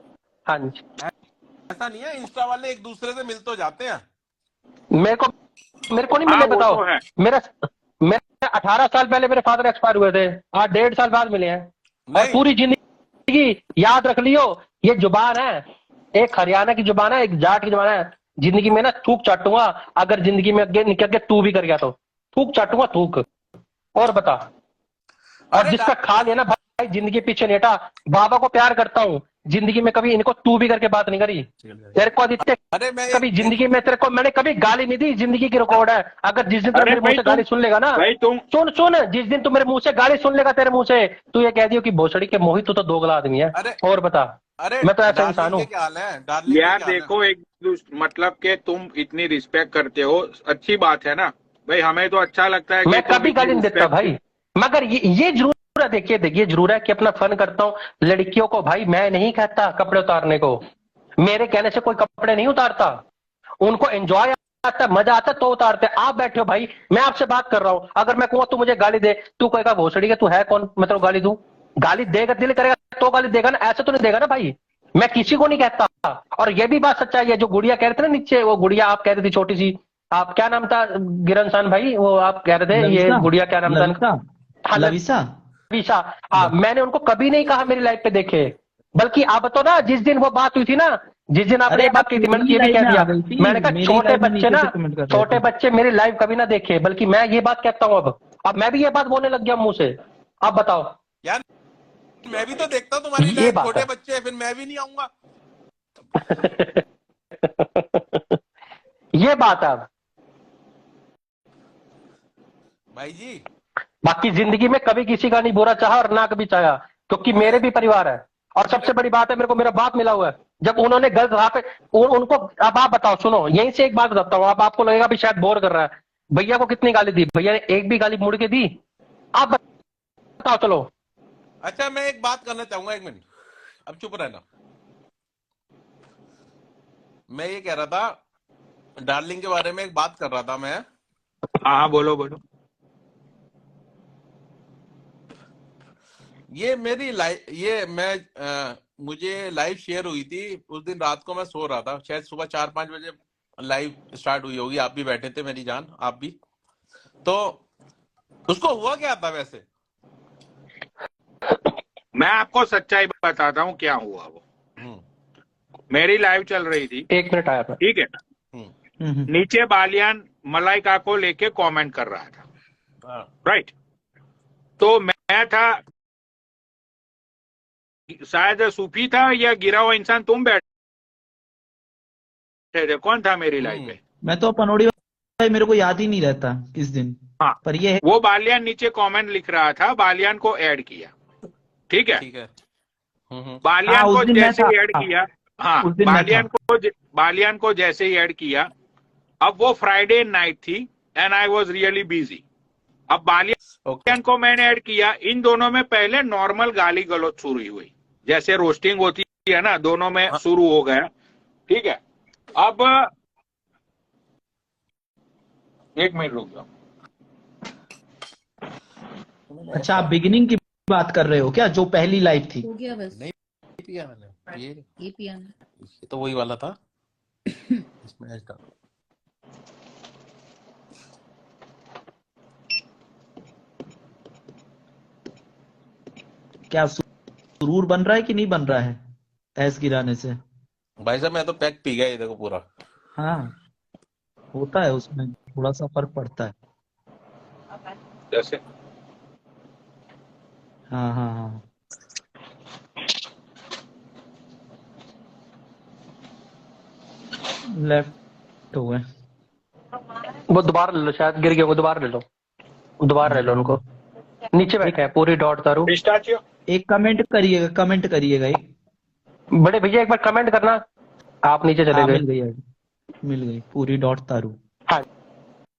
हाँ जी, ऐसा नहीं है, इंस्टा वाले एक दूसरे से मिल तो जाते हैं। मेरे को नहीं हाँ मिले, वो बताओ। तो है। मेरा मेरे 18 साल पहले मेरे फादर एक्सपायर हुए थे, आज 1.5 साल बाद मिले हैं। और नहीं पूरी जिंदगी याद रख लियो, ये जुबान है, एक हरियाणा की जुबान है, एक जाट की जुबान है। जिंदगी में ना थूक चाटूंगा, अगर जिंदगी में आगे निकल के तू भी कर गया तो थूक चाटूंगा, थूक। और बता, और अरे जिसका खा लिया ना भाई, जिंदगी पीछे नेटा। बाबा को प्यार करता हूँ, जिंदगी में कभी इनको तू भी करके बात नहीं करी। तेरे को आदित्य अरे मैं कभी जिंदगी में तेरे को मैंने कभी गाली नहीं दी, जिंदगी की रिकॉर्ड है। अगर जिस दिन तू अरे मेरे मुंह भाई से तुम गाली सुन लेगा ना, भाई तुम सुन सुन, जिस दिन तू मेरे मुंह से गाली सुन लेगा, तेरे मुंह से, तू ये कह दियो कि भोसड़ी के मोहित, तू तो दोगला आदमी है। अरे और बता, अरे मैं तो ऐसा इंसान डार्लिंग हूँ। के क्या हाल है, डार्लिंग के यार क्या हाल है? देखो, मतलब के तुम इतनी रिस्पेक्ट करते हो, अच्छी बात है ना भाई। हमें तो अच्छा लगता है कि मैं तुम कभी इतनी गाली नहीं देता रिस्पेक्ट। भाई, मगर ये जरूर है, देखिए जरूर है कि अपना फन करता हूँ। लड़कियों को भाई मैं नहीं कहता कपड़े उतारने को, मेरे कहने से कोई कपड़े नहीं उतारता। उनको एंजॉय आता है, मजा आता है तो उतारते हैं। आप बैठे हो भाई, मैं आपसे बात कर रहा हूं, अगर मैं कहूँ तू मुझे गाली दे, तू कहेगा भोसड़ी के तू है कौन, मैं तेरे को गाली दूं? गाली देगा, दिल करेगा तो गाली देगा ना, ऐसे तो नहीं देगा ना भाई। मैं किसी को नहीं कहता। और ये भी बात सच्चाई है, जो गुड़िया कह रहे थे ना नीचे, वो गुड़िया आप कह रही थी छोटी सी, आप क्या नाम था गिरनसान भाई, वो आप कह रहे थे, ये लविसा, गुड़िया क्या नाम था? लविसा, हाँ, लविसा। लविसा। हाँ, मैंने उनको कभी नहीं कहा मेरी लाइफ पे देखे, बल्कि आप तो ना जिस दिन वो बात हुई थी ना, जिस दिन आपने अरे ये बात आप की थी, मैंने मेरी ये भी लाइव कह में दिया। आ गई थी, मैंने कहा मेरी छोटे लाइव में बच्चे नीचे ना, से कमेंट कर रहे छोटे थे। बच्चे मेरी लाइव कभी ना देखे, बल्कि मैं ये बात कहता हूँ अब मैं भी ये बात बोलने लग गया मुंह से। अब बताओ, यार मैं भी तो देखता हूँ तुम्हारी ये लाइव, बात छोटे है। बच्चे हैं, फिर मैं भी नहीं आऊंगा। ये बात है। अब भाई जी बाकी जिंदगी में कभी किसी का नहीं बुरा चाहा और ना कभी चाहा, क्योंकि मेरे भी परिवार है। और सबसे बड़ी बात है, मेरे को मेरा बाप मिला हुआ है। जब उन्होंने गलत राह पे उनको, अब आप बताओ, सुनो यहीं से एक बात बताता हूँ, अब आपको लगेगा भी शायद बोर कर रहा है। भैया को कितनी गाली दी, भैया ने एक भी गाली मुड़ के दी? आप बताओ, चलो। अच्छा मैं एक बात करना चाहूंगा, एक मिनट, अब चुप रहना। मैं ये कह रहा था, डार्लिंग के बारे में एक बात कर रहा था मैं। हाँ बोलो बोलो। ये मेरी लाइव, मुझे लाइव शेयर हुई थी उस दिन रात को, मैं सो रहा था, शायद सुबह 4-5 बजे लाइव स्टार्ट हुई होगी, आप भी बैठे थे मेरी जान, आप भी। तो उसको हुआ क्या था वैसे? मैं आपको सच्चाई बताता हूँ क्या हुआ। वो मेरी लाइव चल रही थी, 1 मिनट आया था। ठीक है। नीचे बालियान मलाइका को लेके कमेंट कर रहा था, राइट। तो मैं था, शायद सूफी था या गिरा हुआ इंसान, तुम बैठे थे, कौन था मेरी लाइव पे? मैं तो पनौड़ी भाई, मेरे को याद ही नहीं रहता किस दिन। हाँ, पर ये वो बालियान नीचे कमेंट लिख रहा था, बालियान को ऐड किया, ठीक है। ठीक है। बालियान हाँ, उस को दिन मैं जैसे था। ऐड किया, हाँ, उस दिन मैं बालियान को जैसे ही ऐड किया, अब वो फ्राइडे नाइट थी and I was really busy. अब बालियान को मैंने ऐड किया, इन दोनों में पहले नॉर्मल गाली गलौज शुरू हुई, जैसे रोस्टिंग होती है ना, दोनों में शुरू हो गया, ठीक है। अब 1 मिनट रुक जाओ। अच्छा, आप बिगिनिंग की बात कर रहे हो क्या, जो पहली लाइव थी? हो गया बस। नहीं पिया मैंने, ये पिया ना। ये तो वही वाला था। इसमें ऐड डालो। क्या सुरूर बन रहा है कि नहीं बन रहा है तहस गिराने से? भाई साहब मैं तो पैक पी गया, ये देखो पूरा। हाँ, होता है उसमें, थोड़ा सा फर्क पड़ता है। जैसे हाँ हाँ हाँ। लेफ्ट हो गए। वो दोबारा ले लो, शायद गिर गए, वो दोबारा ले लो, दोबारा ले लो उनको। नीचे एक बैठे हैं पूरी डॉट तारू। पिस्ताचियो। एक कमेंट करिएगा एक। बड़े भैया एक बार कमेंट करना, आप नीचे चले हाँ, गए। मिल गई पूरी डॉट तारू। हाँ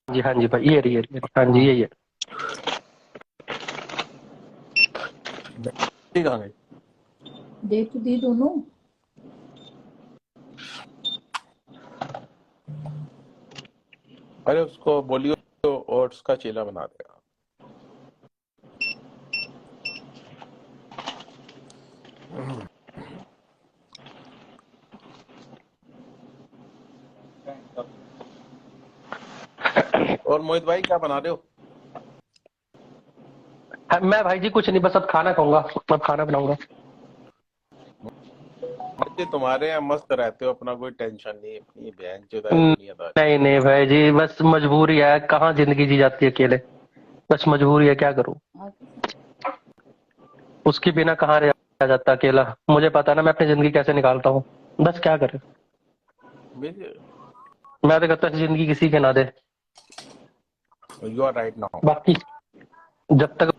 जी, हाँ जी भाई, ये रही, हाँ जी, हाँ, यही है। ठीक आ गई। दे तो दी दोनों। अरे उसको बोलियो तो ओट्स का चीला बना देगा। और मोहित भाई क्या बना रहे हो? हाँ, मैं भाई जी कुछ नहीं, बस अब खाना खाऊंगा, अब खाना बनाऊंगा। बच्चे तुम्हारे यहाँ मस्त रहते हो, अपना कोई टेंशन नहीं, अपनी बहन चुदाई दुनियादारी। नहीं नहीं भाई जी, बस मजबूरी है, कहाँ जिंदगी जी जाती है अकेले, बस मजबूरी है, क्या करूं। उसके बिना कहाँ रहा जाता अकेला, मुझे पता ना मैं अपनी जिंदगी कैसे निकालता हूँ, बस क्या करें। मैं तो कहता हूँ जिंदगी किसी के ना दे। You are right now. बाकी जब तक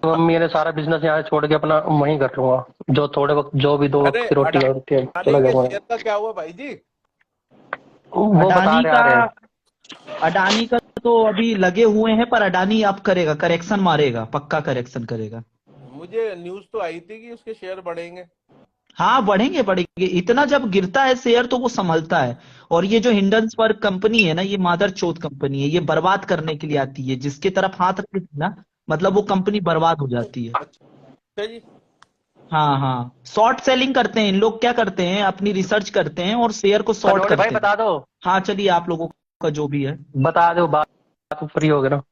मम्मी ने सारा बिजनेस यहाँ छोड़ के अपना वहीं कर लूंगा, जो थोड़े वक्त जो भी 2 वक्त अरे की रोटी होती है, अडानी चला के जाऊंगा। शेयर का क्या हुआ भाई जी? वो बता अडानी रहे का आ रहे हैं। अडानी का तो अभी लगे हुए हैं, पर अडानी अब करेगा, करेक्शन मारेगा, पक्का करेक्शन करेगा। मुझे न्यूज तो आई थी कि उसके शेयर बढ़ेंगे। हाँ, बढ़ेंगे बढ़ेंगे, इतना जब गिरता है शेयर तो वो संभलता है। और ये जो हिंडनबर्ग कंपनी है ना, ये मादर चौथ कंपनी है, ये बर्बाद करने के लिए आती है, जिसके तरफ हाथ रखती है ना, मतलब वो कंपनी बर्बाद हो जाती है। अच्छा जी। हाँ हाँ, शॉर्ट सेलिंग करते हैं इन लोग, क्या करते हैं, अपनी रिसर्च करते हैं और शेयर को शॉर्ट पनोड़े भाई करते हैं। बता दो, हाँ, चलिए आप लोगों का जो भी है। बता दो, बात फ्री हो गए ना।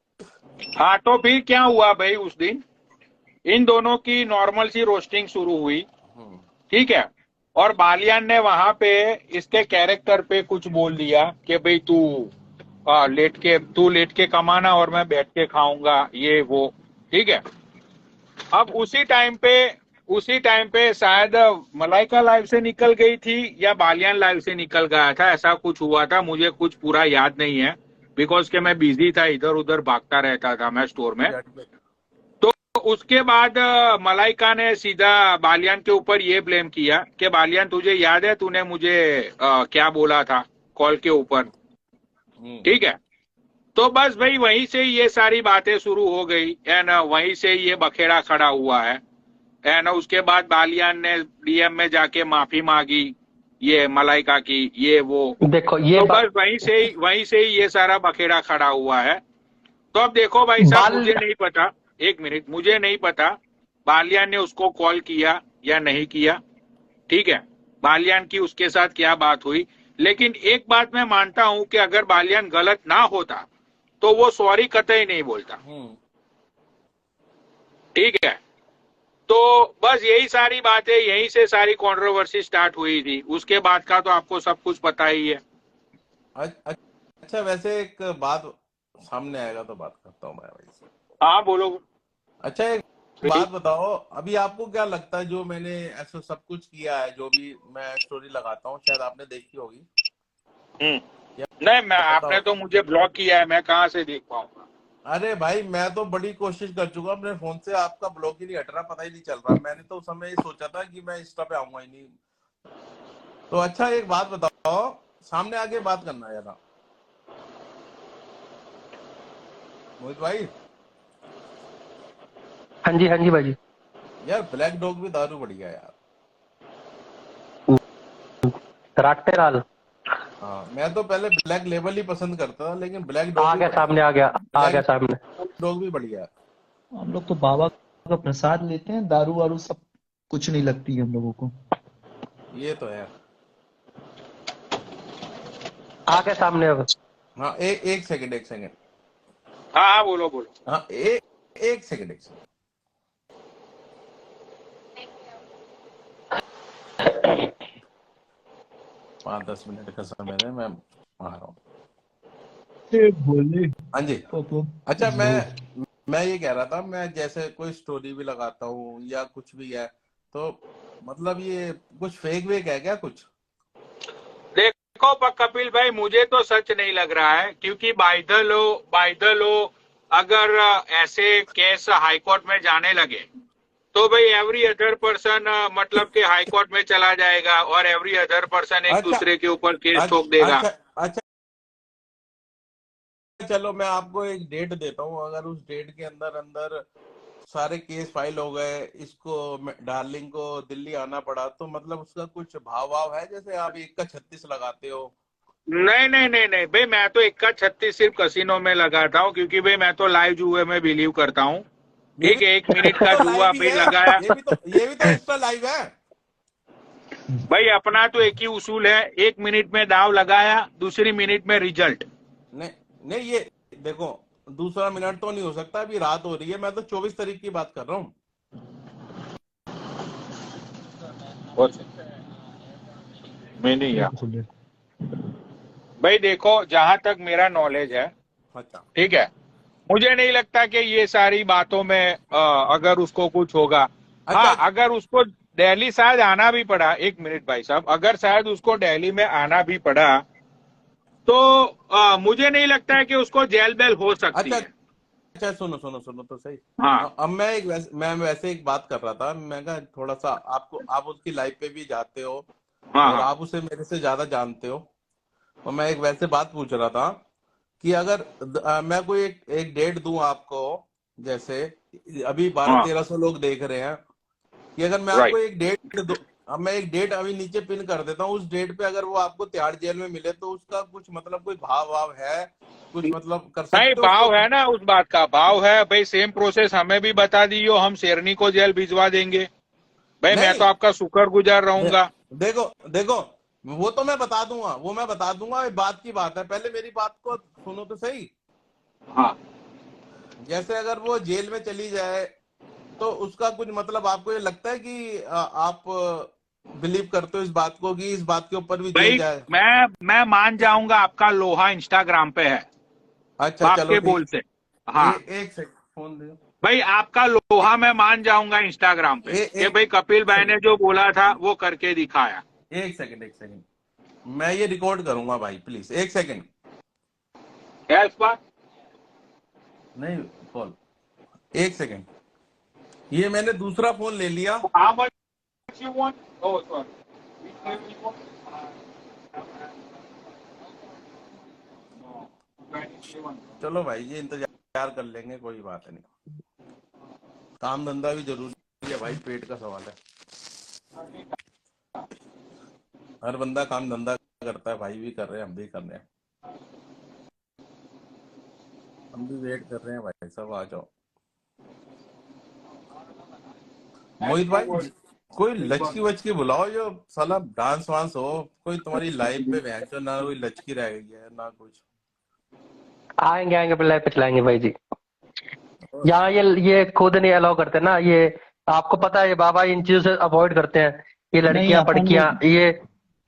हाँ, तो फिर क्या हुआ भाई, उस दिन इन दोनों की नॉर्मल सी रोस्टिंग शुरू हुई, ठीक है। और बालियान ने वहां पे इसके कैरेक्टर पे कुछ बोल दिया कि भाई तू लेट के कमाना और मैं बैठ के खाऊंगा, ये वो, ठीक है। अब उसी टाइम पे शायद मलाइका लाइव से निकल गई थी या बालियान लाइव से निकल गया था, ऐसा कुछ हुआ था, मुझे कुछ पूरा याद नहीं है, बिकॉज के मैं बिजी था, इधर उधर भागता रहता था मैं स्टोर में। तो उसके बाद मलाइका ने सीधा बालियान के ऊपर ये ब्लेम किया कि बालियान तुझे याद है तूने मुझे क्या बोला था कॉल के ऊपर, ठीक है। तो बस भाई वहीं से ये सारी बातें शुरू हो गई एंड वहीं से ये बखेड़ा खड़ा हुआ है। एंड उसके बाद बालियान ने डीएम में जाके माफी मांगी ये मलाइका की, ये वो, देखो ये तो बस वहीं से ही ये सारा बखेड़ा खड़ा हुआ है। तो अब देखो भाई साहब, मुझे नहीं पता, एक मिनट, मुझे नहीं पता बालियान ने उसको कॉल किया या नहीं किया, ठीक है, बालियान की उसके साथ क्या बात हुई। लेकिन एक बात मैं मानता हूं कि अगर बालियान गलत ना होता तो वो सॉरी कतई नहीं बोलता, ठीक है। तो बस यही सारी बातें, यहीं से सारी कंट्रोवर्सी स्टार्ट हुई थी, उसके बाद का तो आपको सब कुछ पता ही है। अच्छा, वैसे एक बात सामने आएगा तो बात करता हूँ मैं भाई से। हाँ बोलो। अच्छा, एक बात बताओ, अभी आपको क्या लगता है, जो मैंने ऐसा सब कुछ किया है, जो भी मैं स्टोरी लगाता हूँ, शायद आपने देखी होगी। नहीं, मैं आपने तो मुझे ब्लॉक किया है, मैं कहाँ से देख पाऊंगा। अरे भाई, मैं तो बड़ी कोशिश कर चुका अपने फोन से, आपका ब्लॉक ही नहीं हट रहा, पता ही नहीं चल रहा। मैंने तो उस समय ये सोचा था कि मैं इंस्टा पे आऊंगा ही नहीं। तो अच्छा, एक बात बताओ, सामने आके बात करना है यार मोहित भाई। हाँ जी भाई जी। यार ब्लैक डॉग भी दारू बढ़िया यार। राट्टे लाल। हाँ, मैं तो पहले ब्लैक लेबल ही पसंद करता था, लेकिन ब्लैक डॉग आ गया सामने, आ गया सामने। डॉग भी बढ़िया है। हम लोग तो बाबा का प्रसाद लेते हैं, दारू वारू सब कुछ नहीं लगती है हम लोगों को। ये तो है। आ गया सामने अब। हाँ, एक सेकंड। हाँ बोलो। हाँ, एक सेकंड। 5-10 मिनट का समय है, मैं आ रहा हूँ। बोले हाँ जी। पप्पू अच्छा, मैं ये कह रहा था, मैं जैसे कोई स्टोरी भी लगाता हूँ या कुछ भी है, तो मतलब ये कुछ फेक वेक है क्या कुछ? देखो कपिल भाई, मुझे तो सच नहीं लग रहा है, क्योंकि बाय द लॉ अगर ऐसे केस हाई कोर्ट में जाने लगे तो भाई एवरी अदर पर्सन मतलब कि हाई कोर्ट में चला जाएगा और एवरी अदर पर्सन एक अच्छा दूसरे के ऊपर केस अच्छा ठोक देगा। अच्छा अच्छा, चलो मैं आपको एक डेट देता हूँ, अगर उस डेट के अंदर अंदर सारे केस फाइल हो गए, इसको डार्लिंग को दिल्ली आना पड़ा, तो मतलब उसका कुछ भाव भाव है? जैसे आप 1 का 36 लगाते हो। नहीं नहीं नहीं नहीं भाई, मैं तो 1 का 36 सिर्फ कसिनो में लगाता हूँ, क्योंकि भाई मैं तो लाइव जुए में बिलीव करता हूँ। ये ठीक भी है, 1 मिनट का तो जुआ लाइव ही भाई है, लगाया। ये भी तो इंस्टा लाइव है। भाई अपना तो एक ही उसूल है, 1 मिनट में दाव लगाया, दूसरी मिनट में रिजल्ट। नहीं नहीं, ये देखो, दूसरा मिनट तो नहीं हो सकता, अभी रात हो रही है, मैं तो 24 तारीख की बात कर रहा हूँ। मैं नहीं गया भाई। देखो, जहां तक मेरा नॉलेज है, अच्छा ठीक है, मुझे नहीं लगता कि ये सारी बातों में अगर उसको कुछ होगा। हाँ, अच्छा अगर उसको दिल्ली शायद आना भी पड़ा, 1 मिनट भाई साहब, अगर शायद उसको दिल्ली में आना भी पड़ा तो मुझे नहीं लगता है कि उसको जेल बेल हो सकती अच्छा है। अच्छा, सुनो सुनो सुनो तो सही। हाँ अब मैं वैसे एक बात कर रहा था, मैं कहा थोड़ा सा आपको, आप उसकी लाइफ पे भी जाते हो हाँ और हाँ आप उसे मेरे से ज्यादा जानते हो, और मैं एक वैसे बात पूछ रहा था कि अगर मैं कोई एक डेट दूं आपको, जैसे अभी हाँ 1200-1300 लोग देख रहे हैं, कि अगर मैं आपको राइट। एक डेट दो, अब मैं एक डेट अभी नीचे पिन कर देता हूँ, उस डेट पे अगर वो आपको तिहाड़ जेल में मिले, तो उसका कुछ मतलब कोई भाव भाव है, कुछ मतलब कर नहीं, सकते हो उसको? भाव है ना, उस बात का भाव है भाई। सेम प्रोसेस हमें भी बता दियो, हम शेरनी को जेल भिजवा देंगे भाई। मैं नहीं तो आपका शुक्रगुजार दे, रहूंगा। देखो देखो, वो तो मैं बता दूंगा, वो मैं बता दूंगा, ये बात की बात है, पहले मेरी बात को सुनो तो सही। हाँ जैसे अगर वो जेल में चली जाए, तो उसका कुछ मतलब आपको ये लगता है कि आप बिलीव करते हो इस बात को, कि इस बात के ऊपर भी जेल भाई, जाए? मैं मान जाऊंगा आपका लोहा इंस्टाग्राम पे है, अच्छा बाप चलो के बोल ठीक। से। हाँ एक सेकंड फोन दे। भाई, आपका लोहा मैं मान जाऊंगा इंस्टाग्राम पे कि एक भाई कपिल भाई सेकंड, ने जो बोला था वो करके दिखाया। एक सेकंड, मैं ये रिकॉर्ड करूंगा भाई, प्लीज एक सेकंड। क्या इस बात? नहीं कॉल, एक सेकंड, ये मैंने दूसरा फोन ले लिया। How much you want? Oh, sorry. चलो भाई, ये इंतजार कर लेंगे, कोई बात नहीं, काम धंधा भी जरूरी है भाई, पेट का सवाल है, हर बंदा काम धंधा करता है, भाई भी कर रहे हैं, हम भी कर रहे हैं, हम भी वेट कर रहे हैं भाई, सब आ जाओ। मोहित भाई, कोई लचकी वचकी बुलाओ, जो साला डांस वांस हो, कोई तुम्हारी लाइफ पे बहन, ना कोई लचकी रह गई है ना कुछ। आएंगे आएंगे, अपने लाइफ पे चलाएंगे भाई जी। यहाँ ये खुद नहीं अलाउ करते ना ये। आपको पता है ये बाबा इन चीजों से अवॉइड करते हैं, ये नहीं लड़कियां अपन पड़कियां ये।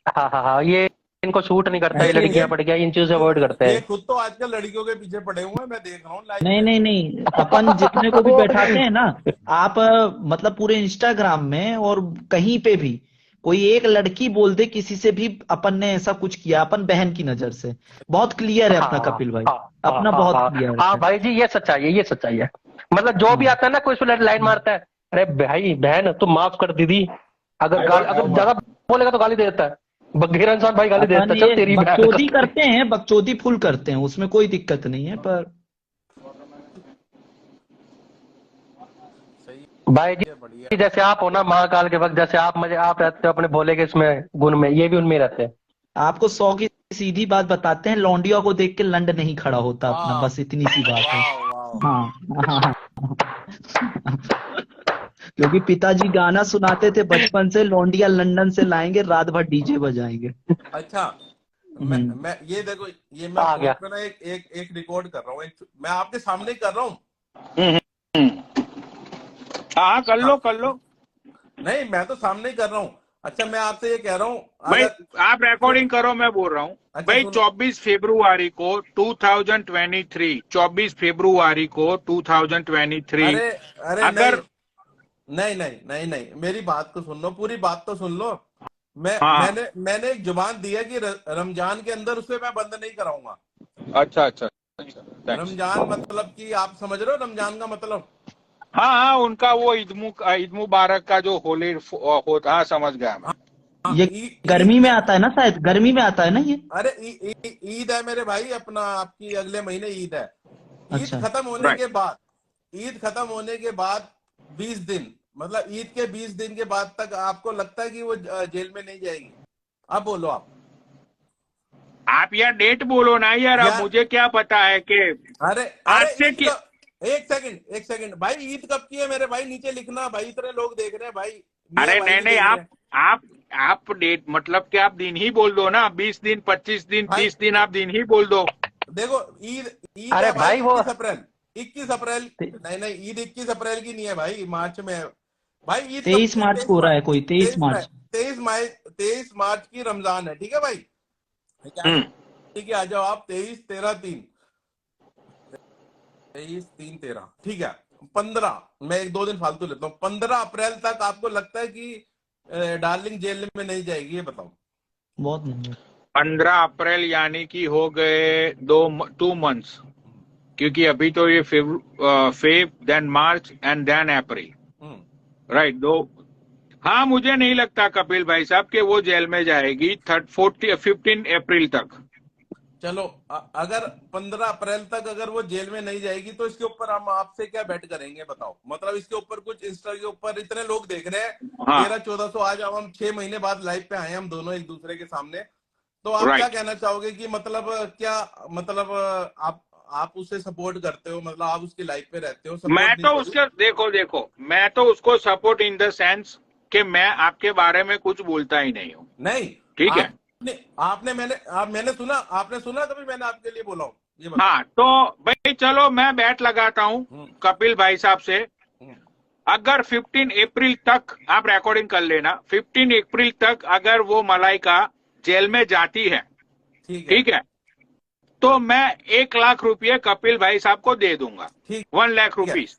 हाँ हाँ हाँ, ये इनको शूट नहीं करता, ये ये लड़कियां पड़कियां इन चीजों से अवॉइड करते ये हैं। खुद तो आजकल लड़कियों के पीछे पड़े हुए हैं, मैं देख रहा हूँ लाइव नहीं पे। नहीं नहीं, अपन जितने को भी बैठाते हैं ना, आप मतलब पूरे इंस्टाग्राम में और कहीं पे भी कोई एक लड़की बोल दे किसी से भी अपन ने ऐसा कुछ किया, अपन बहन की नजर से, बहुत क्लियर है अपना हाँ कपिल भाई, हाँ हाँ अपना हाँ बहुत हाँ क्लियर हाँ है। भाई जी, ये सच्चाई है, ये सच्चाई है। मतलब जो भी आता है ना, कोई उसमें लाइन मारता है, अरे भाई बहन तुम माफ कर दीदी, अगर ज्यादा बोलेगा तो गाली दे देता है। बगैर इंसान भाई गाली दे अपन देता है, चल ये तेरी बहन बकचोदी कर। करते हैं, बकचोदी फुल करते हैं, उसमें कोई दिक्कत नहीं है, पर सही भाई है, बढ़िया। जी जैसे आप हो ना महाकाल के वक्त, जैसे आप रहते हो अपने भोले के इसमें गुण में, ये भी उनमें रहते हैं। आपको 100 की सीधी बात बताते हैं, लौंडिया को देख के लंड नहीं खड़ा होता अपना, वाह बस इतनी सी बात है। वाह वाह, हाँ हाँ। क्योंकि पिताजी गाना सुनाते थे बचपन से, लौंडिया लंदन से लाएंगे, रात भर डीजे बजाएंगे। अच्छा, हम्म। मैं ये देखो, ये मैं आ फोन गया। पे ना एक रिकॉर्ड कर रहा हूँ, मैं आपके सामने ही कर रहा हूँ। हाँ कर लो हाँ, कर लो। नहीं मैं तो सामने ही कर रहा हूँ। अच्छा मैं आपसे ये कह रहा हूँ, भाई अगर आप रिकॉर्डिंग करो, मैं बोल रहा हूँ अच्छा, भाई सुनो। 24 फरवरी को 2023, 24 फरवरी को 2023 अरे अरे अगर नहीं, मेरी बात को सुन लो, पूरी बात तो सुन लो। हाँ मैंने एक जुबान दी है कि रमजान के अंदर उसे मैं बंद नहीं कराऊंगा। अच्छा अच्छा अच्छा thanks। रमजान मतलब कि आप समझ रहे हो रमजान का मतलब? हाँ हाँ, उनका वो ईद मुबारक का जो होली होता, हाँ समझ गया मैं। हाँ, ये ईद गर्मी में के, आता है ना, शायद गर्मी में आता है ना ये। अरे ईद है मेरे भाई, अपना आपकी अगले महीने ईद है। ईद अच्छा। खत्म होने राइट, के बाद, ईद खत्म होने के बाद 20 दिन, मतलब ईद के 20 दिन के बाद तक आपको लगता है कि वो जेल में नहीं जाएगी? अब बोलो आप यार डेट बोलो ना यार, अब यार मुझे क्या पता है कि अरे आज अरे से ईद कि का, एक सेकंड भाई, ईद कब की है मेरे भाई? नीचे लिखना भाई, इतने लोग देख रहे हैं भाई, मियाँ अरे भाई नहीं भी नहीं, देख रहे हैं आप डेट मतलब कि आप दिन ही बोल दो ना, 20 दिन, 25 दिन, भाई। 30 दिन, आप दिन ही बोल दो। देखो ईद ईद अरे है भाई भाई वो 21 अप्रैल, 21 अप्रैल। नहीं ईद 21 अप्रैल की नहीं है भाई, मार्च में है भाई। ईद कब 23 की है? मार्च को हो रहा है कोई, 23 मार्च। 23 मार्च की रमजान है, ठीक है भाई? हम्म, ठीक है, आ जाओ आप। 23 13 3, 23 3 13, ठीक है। 15, मैं 1 2 दिन फालतू लेता हूँ। 15 अप्रैल तक आपको लगता है कि डार्लिंग जेल में नहीं जाएगी? ये बताओ। बहुत महंगा। 15 अप्रैल यानी कि हो गए 2 मंथ्स, क्योंकि अभी तो ये Feb then March and then April, right, 2। हाँ, मुझे नहीं लगता कपिल भाई साहब कि वो जेल में जाएगी 15 अप्रैल तक। चलो अगर 15 अप्रैल तक अगर वो जेल में नहीं जाएगी तो इसके ऊपर हम आपसे क्या बेट करेंगे बताओ? मतलब इसके ऊपर कुछ, इंस्टा के ऊपर इतने लोग देख रहे हैं, हाँ 1300 1400। आज अब हम 6 महीने बाद लाइव पे आए हैं हम दोनों एक दूसरे के सामने, तो आप क्या राइट, कहना चाहोगे कि मतलब क्या, मतलब आप उसे सपोर्ट करते हो? मतलब आप उसकी लाइफ पे रहते हो? मैं सपोर्ट नहीं, तो सॉरी। उसके देखो मैं तो उसको सपोर्ट इन द सेंस कि मैं आपके बारे में कुछ बोलता ही नहीं हूँ, नहीं, ठीक है। आपने आपने मैंने सुना, आपने सुना कभी मैंने आपके लिए बोला हूँ? ये बताओ। हाँ तो भाई चलो मैं बैट लगाता हूँ कपिल भाई साहब से, अगर 15 अप्रैल तक आप रिकॉर्डिंग कर लेना, 15 अप्रैल तक अगर वो मलाइका जेल में जाती है, ठीक है, तो मैं 1 लाख रुपये कपिल भाई साहब को दे दूंगा, ठीक 1 लाख है, रुपीज।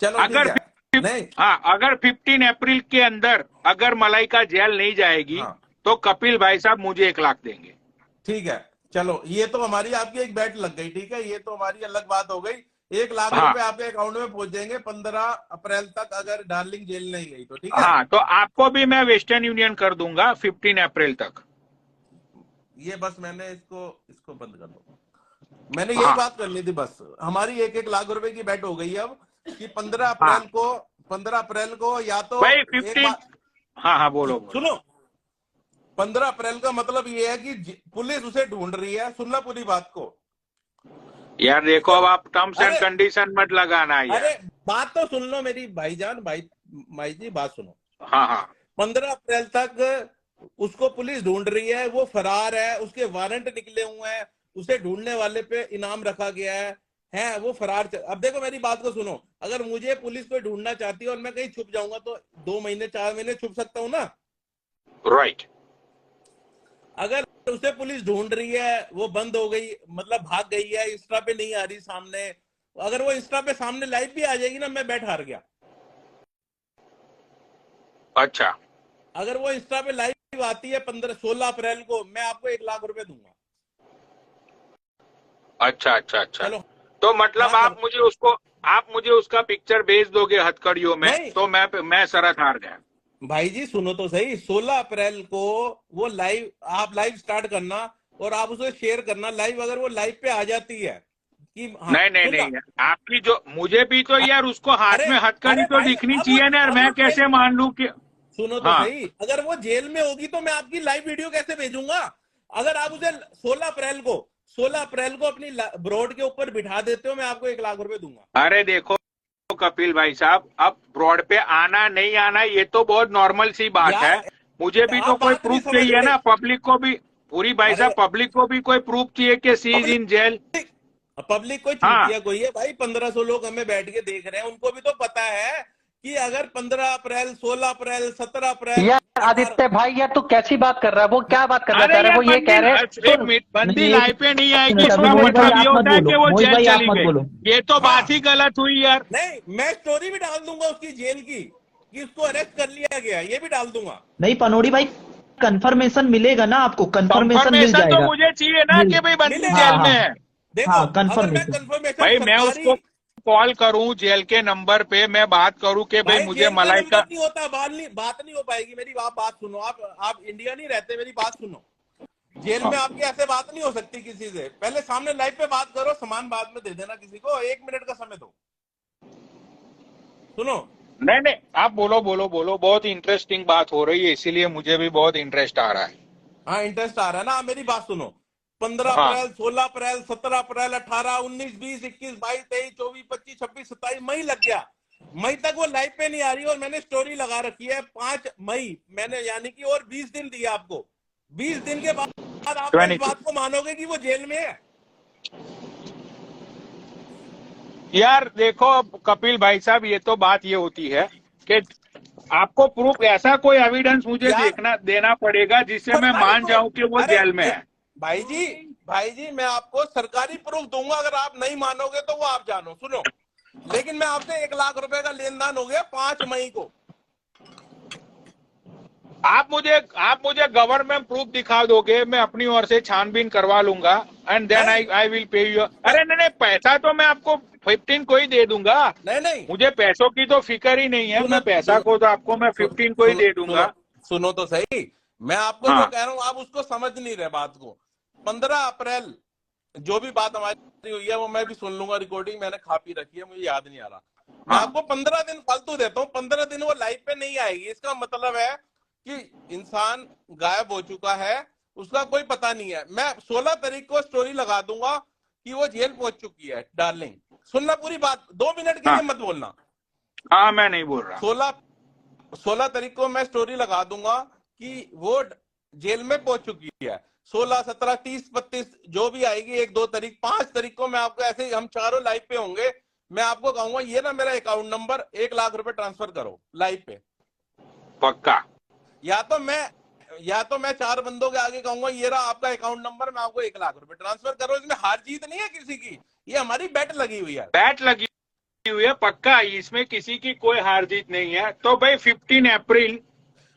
चलो ठीक अगर है। नहीं, हाँ, अगर 15 अप्रैल के अंदर अगर मलाइका जेल नहीं जाएगी, हाँ तो कपिल भाई साहब मुझे 1 लाख देंगे। ठीक है, चलो ये तो हमारी आपकी एक बैट लग गई, ठीक है, ये तो हमारी अलग बात हो गई। 1 लाख हाँ रुपए आपके अकाउंट में पहुंच जाएंगे 15 अप्रैल तक, अगर डार्लिंग जेल नहीं गई तो, ठीक है? हाँ, तो आपको भी मैं वेस्टर्न यूनियन कर दूंगा 15 अप्रैल तक। ये बस मैंने इसको बंद कर दो, मैंने यही हाँ बात करनी थी बस। हमारी 1 लाख रुपए की बैट हो गई अब कि 15 हाँ अप्रैल को, 15 अप्रैल को या तो भाई एक 15, बात हाँ हाँ बोलो बोलो। सुनो, 15 अप्रैल का मतलब ये है कि पुलिस उसे ढूंढ रही है। सुनना पूरी बात को यार देखो, अब आप टर्म्स एंड अरे कंडीशन मत लगाना यार। अरे बात तो सुन लो मेरी भाईजान, भाई जी बात सुनो। हाँ हाँ 15 अप्रैल तक उसको पुलिस ढूंढ रही है, वो फरार है, उसके वारंट निकले हुए हैं, उसे ढूंढने वाले पे इनाम रखा गया है वो फरार। अब देखो मेरी बात को सुनो, अगर मुझे पुलिस कोई ढूंढना चाहती है और मैं कहीं छुप जाऊंगा तो 2 महीने 4 महीने छुप सकता हूं ना? राइट। अगर उसे पुलिस ढूंढ रही है, वो बंद हो गई, मतलब भाग गई है, इंस्टा पे नहीं आ रही सामने, अगर वो इंस्टा पे सामने लाइव भी आ जाएगी ना, मैं बैठ हार गया। अच्छा अगर वो इंस्टा पे लाइव आती है 16 अप्रैल को, मैं आपको 1 लाख रुपए दूंगा। अच्छा अच्छा अच्छा, चलो तो मतलब हाँ आप मुझे उसका पिक्चर भेज दोगे हथकड़ियों में, नहीं तो मैं शरत हार गया। भाई जी सुनो तो सही, 16 अप्रैल को वो लाइव, आप लाइव स्टार्ट करना और आप उसे शेयर करना लाइव। अगर वो लाइव पे आ जाती है कि हाँ, नहीं नहीं सुनना, नहीं, आपकी जो मुझे भी तो यार उसको हाथ अरे में हथकड़ी अरे तो भाई दिखनी चाहिए ना यार, मैं कैसे मान लूं कि सुनो तो हाँ। सही, अगर वो जेल में होगी तो मैं आपकी लाइव वीडियो कैसे भेजूंगा? अगर आप उसे 16 अप्रैल को अपनी ब्रॉड के ऊपर बिठा देते हो, मैं आपको 1 लाख रुपए दूंगा। अरे देखो कपिल भाई साहब, अब ब्रॉड पे आना नहीं आना ये तो बहुत नॉर्मल सी बात है, यार मुझे भी तो आप कोई बात नहीं प्रूफ समझ चाहिए रहे। ना, पब्लिक को भी, पूरी भाई अरे साहब पब्लिक को भी कोई प्रूफ चाहिए कि सी इज इन जेल। पब्लिक कोई हाँ चूतिया कोई है भाई? 1500 लोग हमें बैठ के देख रहे हैं, उनको भी तो पता है कि अगर 15 अप्रैल 16 अप्रैल 17 अप्रैल यार आदित्य भाई, यार तू कैसी बात कर रहा है? वो क्या बात करना चाह रहा है? वो ये कह रहे हैं एक मिनट, बंदी नहीं, लाइव पे नहीं आएगी, मिनट, इसका अभी मोहित मतलब भाई ये आप मत होता है कि बोलो, वो मोहित जेल भाई आप चली मत गई। बोलो। ये तो बात ही गलत हुई यार। नहीं, मैं स्टोरी भी डाल दूंगा उसकी जेल की कि उसको अरेस्ट कर लिया गया, ये भी डाल दूंगा। नहीं पनोड़ी भाई, कंफर्मेशन मिलेगा ना आपको, कंफर्मेशन मिल कंफर्मेशन तो जाएगा। मुझे चाहिए ना मिल- कि भाई बंदी मिलेगा। जेल हाँ में हाँ है। देखो, हाँ, अगर मैं कंफर्मेशन। कंफर्मेशन भाई मैं सरकारी, उसको कॉल करूं जेल के नंबर पे, मैं बात करूं कि भाई मुझे जेल का मलाइका। नंबर नहीं होता, बात नहीं हो पाएगी मेरी। बात सुनो, आप इंडिया नहीं रहते, मेरी बात सुनो। जेल में आपकी ऐसे बात नहीं हो सकती किसी से। पहले सामने लाइव पे बात करो, सामान बाद में दे देना किसी को, 1 मिनट का समय दो। सुनो, नहीं, आप बोलो, बहुत इंटरेस्टिंग बात हो रही है, इसीलिए मुझे भी बहुत इंटरेस्ट आ रहा है। हाँ इंटरेस्ट आ रहा है ना। मेरी बात सुनो, 15 हाँ। अप्रैल 16 अप्रैल 17 अप्रैल 18 19 20 21 22 23 24 25 26 27 मई लग गया। मई तक वो लाइव पे नहीं आ रही और मैंने स्टोरी लगा रखी है 5 मई मैंने, यानी कि और 20 दिन दिया आपको। 20 दिन के बाद आप इस बात को मानोगे कि वो जेल में है? यार देखो कपिल भाई साहब, ये तो बात ये होती है कि आपको प्रूफ, ऐसा कोई एविडेंस मुझे देना पड़ेगा जिससे मैं मान जाऊं कि वो जेल में है। भाई जी मैं आपको सरकारी प्रूफ दूंगा, अगर आप नहीं मानोगे तो वो आप जानो। सुनो, लेकिन मैं आपसे 1 लाख रुपए का लेन देन हो गया 5 मई को। आप मुझे गवर्नमेंट प्रूफ दिखा दोगे, मैं अपनी ओर से छानबीन करवा लूंगा and then I will pay you. अरे नहीं, पैसा तो मैं आपको 15 को ही दे दूंगा। नहीं, मुझे पैसों की तो फिक्र ही नहीं है। मैं पैसा को तो आपको मैं 15 को ही दे दूंगा। सुनो तो सही, मैं आपको जो कह रहा हूँ आप उसको समझ नहीं रहे बात को। 15 अप्रैल जो भी बात हमारी हुई है वो मैं भी सुन लूंगा, रिकॉर्डिंग मैंने खा पी रखी है, मुझे याद नहीं आ रहा। मैं आपको 15 दिन फालतू देता हूँ, 15 दिन वो लाइव पे नहीं आएगी। इसका मतलब है कि इंसान गायब हो चुका है, उसका कोई पता नहीं है। मैं 16 तारीख को स्टोरी लगा दूंगा कि वो जेल पहुंच चुकी है। डार्लिंग सुनना पूरी बात, 2 मिनट के लिए मत बोलना। हाँ मैं नहीं बोल रहा। 16 तारीख को मैं स्टोरी लगा दूंगा कि वो जेल में पहुंच चुकी है। 16 17 30 32 जो भी आएगी, 1 2 तारीख 5 तारीख को मैं आपको, ऐसे हम चारों लाइव पे होंगे, मैं आपको कहूंगा ये ना मेरा अकाउंट नंबर 1 लाख रुपए ट्रांसफर करो लाइव पे। पक्का। या तो मैं 4 बंदों के आगे कहूंगा ये रहा आपका अकाउंट नंबर, मैं आपको 1 लाख रुपए ट्रांसफर करो। इसमें हार जीत नहीं है किसी की, ये हमारी बेट लगी हुई है। बैट लगी हुई है पक्का, इसमें किसी की कोई हार जीत नहीं है। तो भाई 15 अप्रैल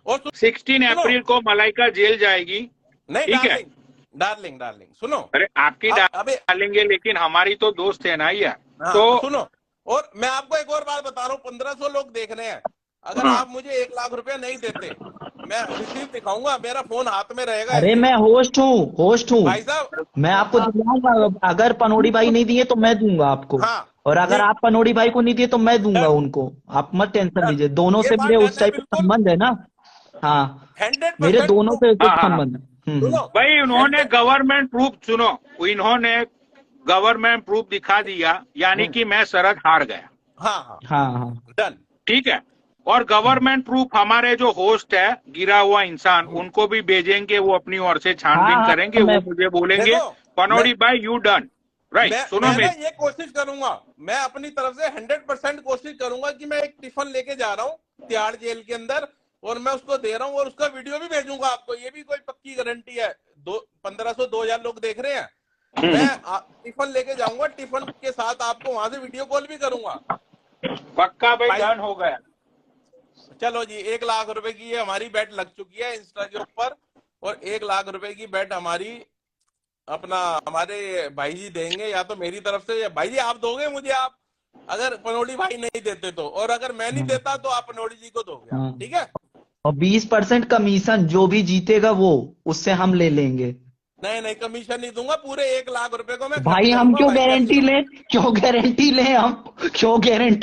और 16 अप्रैल को मलाइका जेल जाएगी। नहीं ठीक है डार्लिंग सुनो। अरे आपकी डालेंगे, लेकिन हमारी तो दोस्त है ना यार। तो सुनो, और मैं आपको एक और बात बता रहा हूँ, 1500 लोग देख रहे हैं। अगर आप मुझे 1 लाख रुपया नहीं देते, मैं रिसीव दिखाऊंगा, मेरा फोन हाथ में रहेगा। अरे मैं होस्ट हूँ भाई साहब, मैं आपको दिलाऊंगा। अगर पनोड़ी भाई नहीं दिए तो मैं दूंगा आपको। हाँ, और अगर आप पनोड़ी भाई को नहीं दिए तो मैं दूंगा उनको। आप मत टेंशन लीजिए, दोनों से मेरे उस टाइप का संबंध है ना। हाँ 100% मेरे दोनों से कुछ संबंध है। भाई इन्होंने गवर्नमेंट प्रूफ, सुनो, इन्होंने गवर्नमेंट प्रूफ दिखा दिया, यानी कि मैं शरद हार गया। हाँ डन, ठीक है। और गवर्नमेंट प्रूफ हमारे जो होस्ट है, गिरा हुआ इंसान, उनको भी भेजेंगे, वो अपनी ओर से छानबीन करेंगे। वो मुझे बोलेंगे पनोड़ी भाई यू डन राइट। सुनो, मैं ये कोशिश करूंगा, मैं अपनी तरफ से 100% कोशिश करूंगा कि मैं एक टिफिन लेके जा रहा हूँ तिहाड़ जेल के अंदर, और मैं उसको दे रहा हूँ और उसका वीडियो भी भेजूंगा आपको। ये भी कोई पक्की गारंटी है। 1500 2000 लोग देख रहे हैं, मैं टिफिन लेके जाऊंगा, टिफिन के साथ आपको वहां से वीडियो कॉल भी करूंगा। पक्का भाई, डन हो गया। चलो जी, 1 लाख रुपए की ये हमारी बेट लग चुकी है इंस्टा के ऊपर, और 1 लाख रुपए की बेट हमारी अपना हमारे भाई जी देंगे, या तो मेरी तरफ से, या भाई जी आप दोगे मुझे, आप अगर पनोड़ी भाई नहीं देते तो, और अगर मैं नहीं देता तो आप पनोड़ी जी को दोगे, ठीक है। और 20% कमीशन जो भी जीतेगा वो, उससे हम ले लेंगे। नहीं कमीशन नहीं दूंगा, पूरे 1 लाख रुपए को मैं भाई हम क्यों गारंटी ले, हम क्यों गारंटी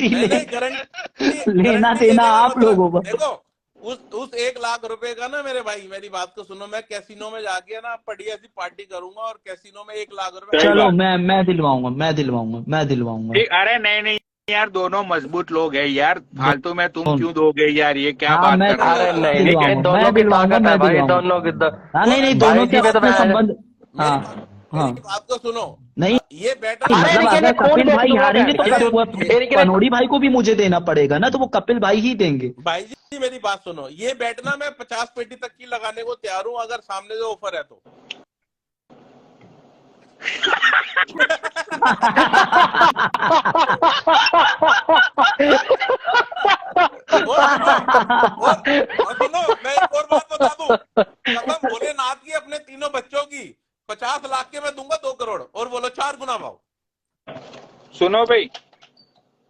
ले? लेना देना आप लोगों को। देखो उस 1 लाख रुपए का ना, मेरे भाई मेरी बात को सुनो, मैं कैसीनो में जाके ना बढ़िया सी पार्टी करूंगा, और कैसीनो में 1 लाख रुपए। चलो मैं दिलवाऊंगा। अरे नहीं यार, दोनों मजबूत लोग हैं यार, फालतू में तुम क्यों दोगे यार, ये क्या बात कर रहे हो? नहीं, दोनों की ताकत है भाई, दोनों की। नहीं दोनों के अपने संबंध। हाँ मेरी बात को सुनो। नहीं ये बेटर मतलब अरे अगर मैं कौन कपिल बेच भाई दूंगा हारेंगे मैं? तो पनोड़ी भाई को भी मुझे देना पड़ेगा ना, तो वो कपिल भाई ही देंगे। भाई जी मेरी बात सुनो, ये बेट ना मैं 50 पेटी तक की लगाने को तैयार हूँ, अगर सामने से ऑफर है तो। और सुनो, मैं एक और बात बता दूं, कसम भोलेनाथ की अपने तीनों बच्चों की 50 लाख के मैं दूंगा 2 करोड़, और बोलो 4 गुना भाव। सुनो भाई,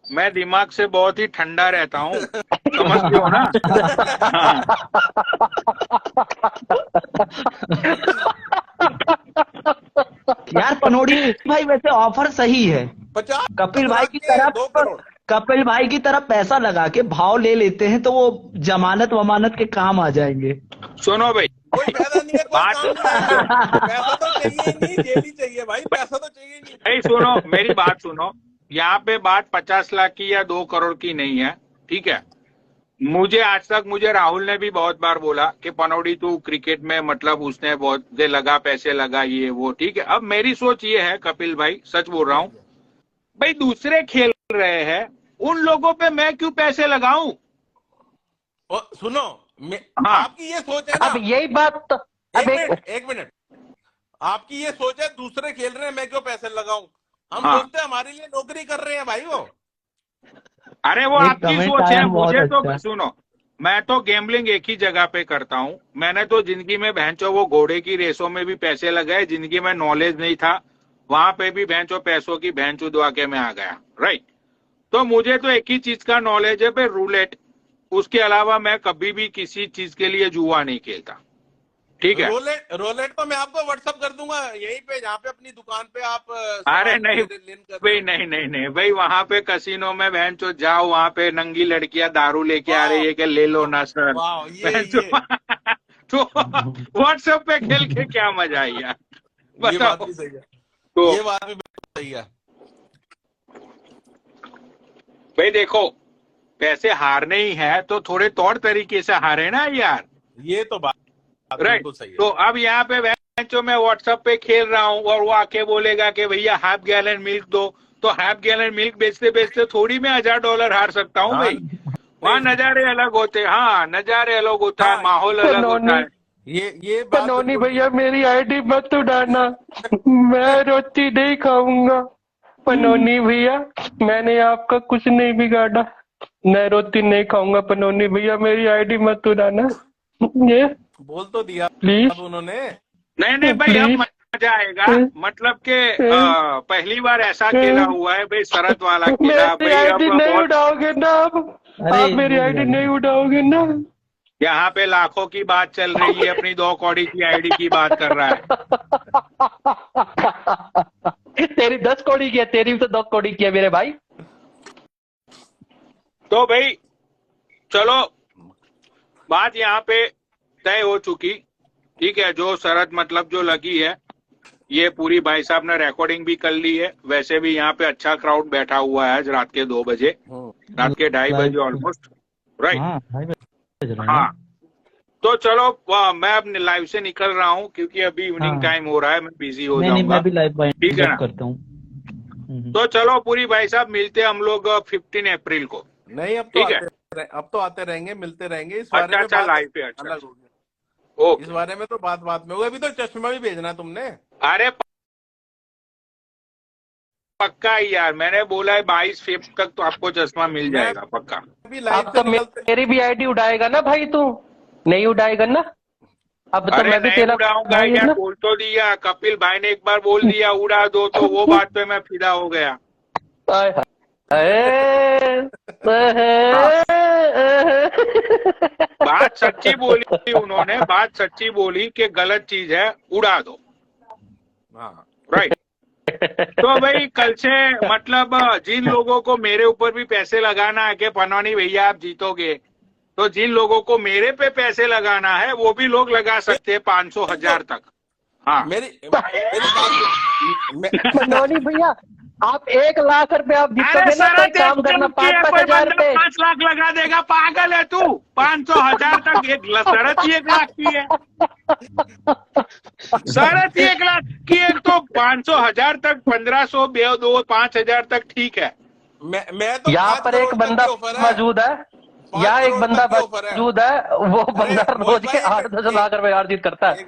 मैं दिमाग से बहुत ही ठंडा रहता हूँ, समझते हो ना? हाँ। यार पनोड़ी भाई वैसे ऑफर सही है। 50 कपिल भाई लाख की के तरफ 2 करोड़। कपिल भाई की तरफ पैसा लगा के भाव ले लेते हैं तो वो जमानत वमानत के काम आ जाएंगे। सुनो भाई, कोई फायदा नहीं है, कोई बात काम नहीं आएगा, पैसा तो चाहिए ही नहीं, जेल ही चाहिए भाई, पैसा तो चाहिए ही नहीं। भाई सुनो, मेरी बात सुनो, यहाँ पे बात 50 लाख की या 2 करोड़ की नहीं है, ठीक है? मुझे आज तक राहुल ने भी बहुत बार बोला कि पनौड़ी तू क्रिकेट में मतलब उसने बहुत दे लगा, पैसे लगा, ये वो, ठीक है? अब मेरी सोच ये है कपिल भाई, सच बोल रहा हूँ भाई, दूसरे खेल रहे हैं, उन लोगों पे मैं क्यों पैसे लगाऊं? और सुनो, हाँ। आपकी ये सोच है ना, अब यही बात तो अब एक मिनट, आपकी ये सोच है दूसरे खेल रहे हैं मैं क्यों पैसे लगाऊं, हम हाँ। सोचते हैं हमारे लिए नौकरी कर रहे हैं भाई वो। अरे वो एक आपकी कमेंट सोच आया है, बहुत मुझे तो अच्छा। सुनो, मैं तो गैम्बलिंग एक ही जगह पे करता हूँ, मैंने तो जिंदगी में भैंचो वो घोड़े की रेसों में भी पैसे लगाए, जिंदगी में नॉलेज नहीं था वहां पे भी भैंचो पैसों की भैंच उदवा के मैं आ गया, राइट? तो मुझे तो एक ही चीज का नॉलेज है भाई, रूलेट। उसके अलावा मैं कभी भी किसी चीज के लिए जुआ नहीं खेलता, ठीक है? रोलेट तो मैं आपको व्हाट्सअप कर दूंगा यहीं पे, जहाँ पे अपनी दुकान पे आप अरे नहीं कर भाई, नहीं भाई, वहां पे कसिनो में बहन चो जाओ, वहां पे नंगी लड़कियां दारू लेके आ रही है कि ले लो ना सर, वाह, तो व्हाट्सएप पे खेल के क्या मजा आई यार, ये बात बताओ? भी सही है, तो ये बात भी सही है भाई देखो, पैसे हारने ही है तो थोड़े तौर तरीके से हारे ना यार, ये तो बात राइट? बिल्कुल सही है। तो अब यहाँ पे बहन मैं व्हाट्सएप पे खेल रहा हूँ और वो आके बोलेगा कि भैया हाफ गैलन मिल्क दो, तो हाफ गैलन मिल्क बेचते बेचते थोड़ी मैं $1000 हार सकता हूँ भाई। वहाँ नजारे अलग होते हैं, हाँ नजारे अलग होता है, माहौल अलग होता है। ये बात पनौनी भैया मेरी आईडी मत उड़ाना, मैं रोटी नहीं खाऊंगा। पनौनी भैया मैंने आपका कुछ नहीं बिगाड़ा, मैं रोटी नहीं खाऊंगा। पनौनी भैया मेरी आईडी मत उड़ाना, ये बोल तो दिया प्लीज। उन्होंने। नहीं भाई, अब मजा आएगा, मतलब के पहली बार ऐसा खेला हुआ है भाई, शरत वाला खेला मेरी आईडी नहीं उड़ाओगे ना आप मेरी आईडी नहीं उड़ाओगे ना? यहाँ पे लाखों की बात चल रही है, अपनी 2 कौड़ी की आईडी की बात कर रहा है। तेरी 10 कौड़ी की है, तेरी भी तो 2 कौड़ी की है मेरे भाई। तो भाई चलो, बात यहाँ पे तय हो चुकी, ठीक है? जो शरत मतलब जो लगी है, ये पूरी भाई साहब ने रिकॉर्डिंग भी कर ली है। वैसे भी यहाँ पे अच्छा क्राउड बैठा हुआ है आज रात के 2 बजे, रात के 2:30 बजे ऑलमोस्ट, राइट? हाँ, तो चलो मैं अब लाइव से निकल रहा हूँ क्योंकि अभी इवनिंग टाइम हो रहा है, मैं बिजी हो जाऊंगा। मैं भी लाइव ठीक है ना? करता हूँ। तो चलो पूरी भाई साहब, मिलते हैं हम लोग 15 अप्रैल को। नहीं, अब तो आते रहेंगे, मिलते रहेंगे। इस बारे में अच्छा लाइव पे अलग हो गया, ओके। इस बारे में तो बात में होगा। अभी तो चश्मा भी भेजना तुमने। अरे पक्का ही यार, मैंने बोला है 22 फेब तक तो आपको चश्मा मिल जाएगा पक्का। अभी लाइव अब तो मेरी भी आईडी उड़ाएगा ना भाई, तू नहीं उड़ाएगा ना? अब तो अरे मैं भी नहीं तेरा उड़ाऊंगा भाई है यार, ना? बोल तो दिया, कपिल भाई ने एक बार बोल दिया उड़ा दो, तो वो बात पे मैं फिदा हो गया। बात सच्ची बोली उन्होंने, बात सच्ची बोली कि गलत चीज है उड़ा दो, हाँ राइट? तो भाई कल से मतलब जिन लोगों को मेरे ऊपर भी पैसे लगाना है कि पनौनी भैया आप जीतोगे, तो जिन लोगों को मेरे पे पैसे लगाना है वो भी लोग लगा सकते हैं 500 1000 तक। हाँ मेरी बात पनौनी भैया आप 1 लाख रुपए आप अरे जीतोगे ना, सारा तो एक काम करना, 5-5 कोई हजार बंदा रुपए। 5 लाख लगा देगा, पागल है तू? 500,000 तक एक शरत ही 1 लाख की है, शरत ही 1 लाख की। एक तो 500,000 तक, 1500, 2, 5,000 तक ठीक है। मैं तो यहाँ 5 पर करोड़ एक तक बंदा की ऑफर है, मौजूद है, 5 यहाँ एक करोड़ बंदा तक की ऑफर है। मौजूद है, वो अरे बंदा मोहित रोज के भाई, 8-10 लाख रुपए अर्जित करता है।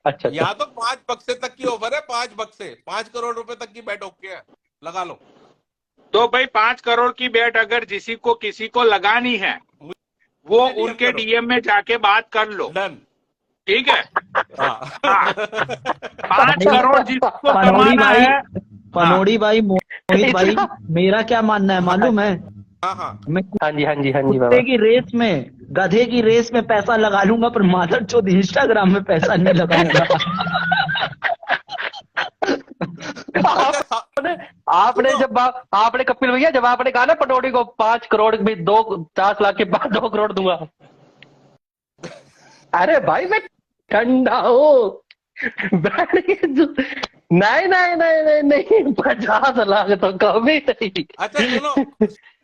अच्छा यहाँ तो 5 बक्से तक की ऑफर है, 5 बक्से, 5 करोड़ रुपए तक की बैट ओके है, लगा लो। तो भाई 5 करोड़ की बेट अगर किसी को लगानी है, वो मुझे DM उनके करो। डीएम में जाके बात कर लो, डन। ठीक है? हाँ। हाँ, 5 करोड़ जिसको पनौड़ी कमाना भाई, है। पनौड़ी भाई, मोहित भाई, मेरा क्या मानना है मालूम है? हाँ हाँ मैं हाँ जी, हाँ जी, हाँ जी कुत्ते बाबा। की रेस में, गधे की रेस में पैसा लगा लूंगा, पर मादर चोद इंस्टाग्राम में पैसा नहीं लगाऊंगा। अच्छा आपने सुनो, जब आपने कपिल भैया, जब आपने कहा ना पटौड़ी को 5 करोड़ भी 50 लाख के बाद 2 करोड़ दूंगा, अरे भाई मैं ठंडा हूँ। नहीं नहीं नहीं नहीं नहीं, 50 लाख तो कभी नहीं। अच्छा सुनो,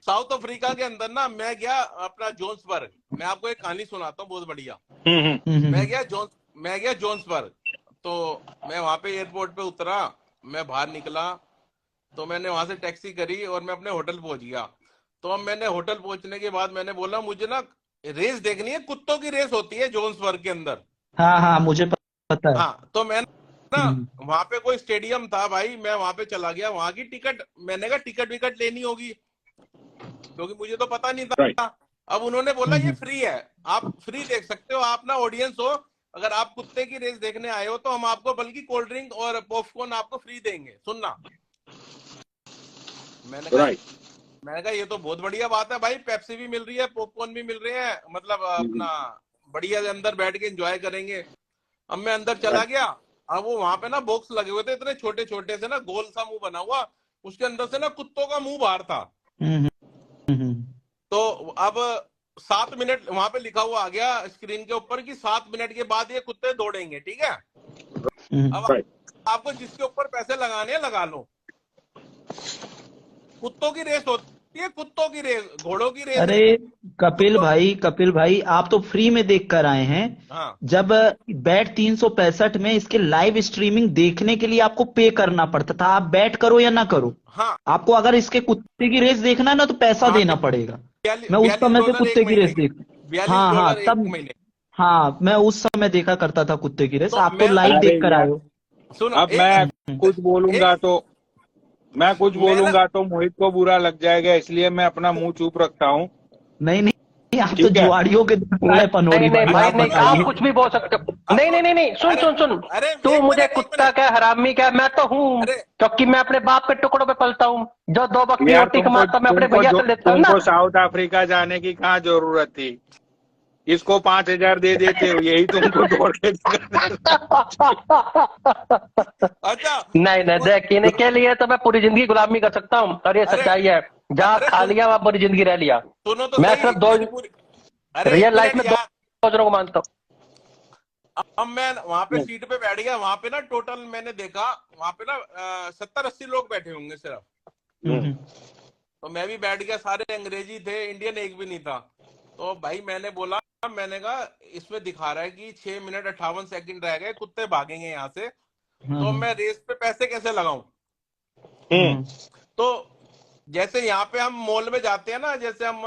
साउथ अफ्रीका के अंदर ना मैं गया अपना जोन्सबर्ग, मैं आपको एक कहानी सुनाता हूँ बहुत बढ़िया। मैं गया जोन्सबर्ग, तो मैं वहां पे एयरपोर्ट पे उतरा, मैं बाहर निकला, तो मैंने वहां से टैक्सी करी और मैं अपने होटल पहुंच गया। तो अब मैंने होटल पहुंचने के बाद मैंने बोला मुझे ना रेस देखनी है, कुत्तों की रेस होती है जोन्सबर्ग के अंदर। हाँ हाँ, मुझे पता है। हाँ, तो मैं ना वहां पे कोई स्टेडियम था भाई, मैं वहां पे चला गया, वहां की टिकट, मैंने कहा टिकट विकट लेनी होगी क्योंकि मुझे तो पता नहीं था। अब उन्होंने बोला ये फ्री है, आप फ्री देख सकते हो, आप ना ऑडियंस हो, अगर आप कुत्ते की रेस देखने आए हो तो हम आपको बल्कि कोल्ड ड्रिंक और पॉपकॉर्न आपको फ्री देंगे। सुनना, मैंने कहा ये तो बहुत बढ़िया बात है भाई, पेप्सी भी मिल रही है, पॉपकॉर्न भी मिल रहे हैं, मतलब अपना बढ़िया अंदर बैठ के एंजॉय करेंगे। अब मैं अंदर चला गया, अब वो वहां पे ना बॉक्स लगे हुए थे इतने छोटे छोटे से ना, गोल सा मुंह बना हुआ, उसके अंदर से ना कुत्तों का मुंह बाहर था। तो अब 7 मिनट वहां पे लिखा हुआ आ गया स्क्रीन के ऊपर कि 7 मिनट के बाद ये कुत्ते दौड़ेंगे, ठीक है? अब आपको जिसके ऊपर पैसे लगाने हैं लगा लो। कुत्तों की रेस होती है, कुत्तों की रेस, घोड़ों की रेस। अरे कपिल भाई, आप तो फ्री में देख कर आए हैं। हाँ। जब बैट 365 में इसके लाइव स्ट्रीमिंग देखने के लिए आपको पे करना पड़ता था, आप बैट करो या ना करो, हाँ, आपको अगर इसके कुत्ते की रेस देखना है ना तो पैसा हाँ, देना पड़ेगा। 42 मैं उस समय से $42 कुत्ते एक की रेस महीने देख, 42 हाँ हाँ, डॉलर तब, एक महीने। हाँ, मैं उस समय देखा करता था कुत्ते की रेस। तो आप तो मैं लाइव देख कर आए हो। सुनो, अब मैं कुछ बोलूंगा तो मोहित को बुरा लग जाएगा, इसलिए मैं अपना मुंह चुप रखता हूँ। नहीं आप तो ठीक है। जुआड़ियों के दुश्मन है पनौड़ी नहीं भाई, भाई आप नहीं, आप बताइए। कुछ भी बोल सकते हो। नहीं नहीं नहीं नहीं, सुन सुन सुन, अरे तू एक मुझे मिनट, कुत्ता क्या हरामी क्या, मैं तो हूँ, अरे क्योंकि मैं अपने बाप के टुकड़ों पे पलता हूँ। जो 2 वक्त की यार रोटी कमाता मैं अपने भैया से लेता हूँ ना। तुमको साउथ अफ्रीका जाने की कहाँ जरूरत थी? इसको 5,000 दे देते हो, यही तुमको दौड़ के अच्छा नहीं नहीं, देखने के लिए तो मैं पूरी जिंदगी गुलामी कर सकता हूँ, और ये सच्चाई है। जहाँ अरे खा लिया वहां पूरी जिंदगी रह लिया। सुनो तो मैं सही, सिर्फ 2 अरे रियल लाइफ में 2 वजरों को मानता हूँ। अब मैं वहां पे सीट पे बैठ गया, वहां पे ना टोटल मैंने देखा वहां पे ना 70-80 लोग बैठे होंगे सिर्फ। तो मैं भी बैठ गया, सारे अंग्रेजी थे, इंडियन एक भी नहीं था। तो भाई मैंने बोला, मैंने कहा इसमें दिखा रहा है कि 6 मिनट 58 सेकंड रह गए, कुत्ते भागेंगे यहाँ से, तो मैं रेस पे पैसे कैसे लगाऊं? तो जैसे यहाँ पे हम मॉल में जाते हैं ना, जैसे हम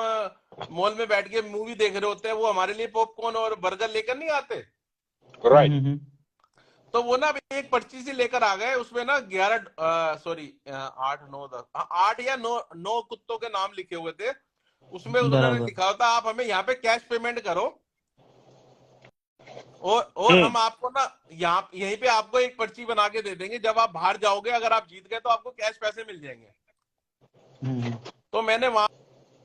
मॉल में बैठ के मूवी देख रहे होते हैं, वो हमारे लिए पॉपकॉर्न और बर्गर लेकर नहीं आते, राइट? तो वो ना एक पर्ची सी लेकर आ गए, उसमें ना 8 9 10 8 या 9 कुत्तों के नाम लिखे हुए थे। उसमें उन्होंने लिखा होता आप हमें यहाँ पे कैश पेमेंट करो, और हम आपको ना यहीं पे आपको एक पर्ची बना के दे देंगे, जब आप बाहर जाओगे अगर आप जीत गए तो आपको कैश पैसे मिल जाएंगे। तो मैंने वहां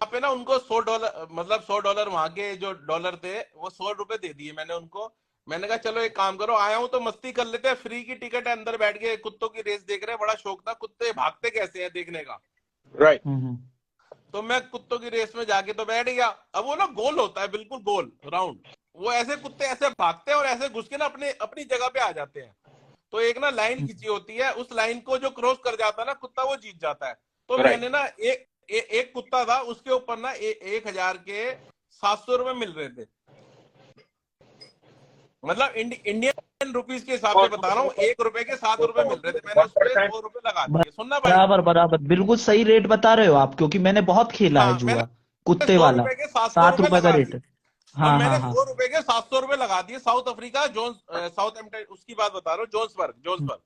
पे ना उनको $100, मतलब $100 वहां के जो डॉलर थे वो $100 दे दिए मैंने उनको। मैंने कहा चलो एक काम करो, आया हूं तो मस्ती कर लेते हैं, फ्री की टिकट है, अंदर बैठ के कुत्तों की रेस देख रहे हैं, बड़ा शौक था कुत्ते भागते कैसे हैं देखने का। राइट। तो मैं कुत्तों की रेस में जाके तो बैठ गया। अब वो ना गोल होता है, बिल्कुल गोल राउंड, वो ऐसे कुत्ते ऐसे भागते हैं और ऐसे घुस के ना अपनी जगह पे आ जाते हैं। तो एक ना लाइन खींची होती है, उस लाइन को जो क्रॉस कर जाता है ना कुत्ता, वो जीत जाता है। तो Right. मैंने ना एक कुत्ता था, उसके ऊपर ना 1000 के 700 रुपए मिल रहे थे, मतलब इंडियन रुपीज के हिसाब से बता रहा हूँ, 1 रुपए के 7 रुपए मिल रहे थे। मैंने उसपे 100 रुपए लगा दिए। सुनना भाई, बराबर बराबर, बिल्कुल सही रेट बता रहे हो आप, क्योंकि मैंने बहुत खेला है हाँ, मैंने जुआ कुत्ते 100 वाला। रुपए के 700 7 रुपए रुपए का लगा रेट दिए। है। और हाँ मैंने हाँ हाँ 100 रुपए के 700 रुपए लगा दिए। साउथ अफ्रीका, साउथ एम्प्टन, उसकी बात बता रहा हूँ, जोन्सबर्ग।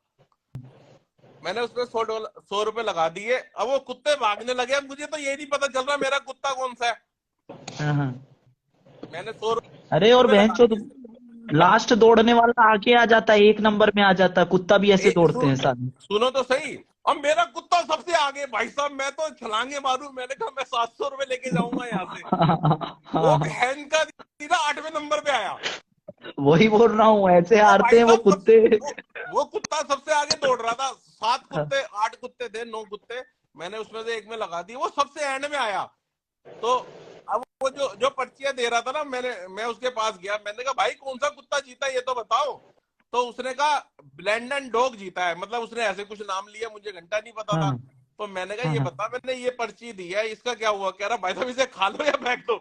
मैंने उसमें 100 रुपए लगा दिए। अब वो कुत्ते भागने लगे, अब मुझे तो ये नहीं पता चल रहा मेरा कुत्ता कौन सा है। हाँ हाँ। मैंने 100 अरे और रुपए बहन लगा चो, दिए। लास्ट दौड़ने वाला आगे आ जाता है, 1 नंबर में आ जाता है। कुत्ता भी ऐसे दौड़ते हैं साथ में। सुनो तो सही, अब मेरा कुत्ता सबसे आगे, भाई साहब मैं तो छलांगे मारूं। मैंने कहा मैं 700 रुपए लेके जाऊंगा यहाँ से। वो हाँ, बहन का सीधा 8वें नंबर पे आया। वही बोल रहा हूँ, ऐसे हारते हैं वो कुत्ते। वो कुत्ता सबसे आगे दौड़ रहा था। 7 कुत्ते, 8 कुत्ते थे, 9 कुत्ते, मैंने उसमें से एक में लगा दिए। वो सबसे एंड में आया। तो अब वो जो पर्चियां दे रहा था ना, मैं उसके पास गया। मैंने कहा भाई कौन सा कुत्ता जीता ये तो बताओ। तो उसने कहा ब्लैंडन डॉग जीता है, मतलब उसने ऐसे कुछ नाम लिया, मुझे घंटा नहीं पता था। हाँ तो मैंने कहा ये हाँ बता, मैंने ये पर्ची दी है, इसका क्या हुआ? कह रहा भाई साहब इसे खा लो या फेंक दो।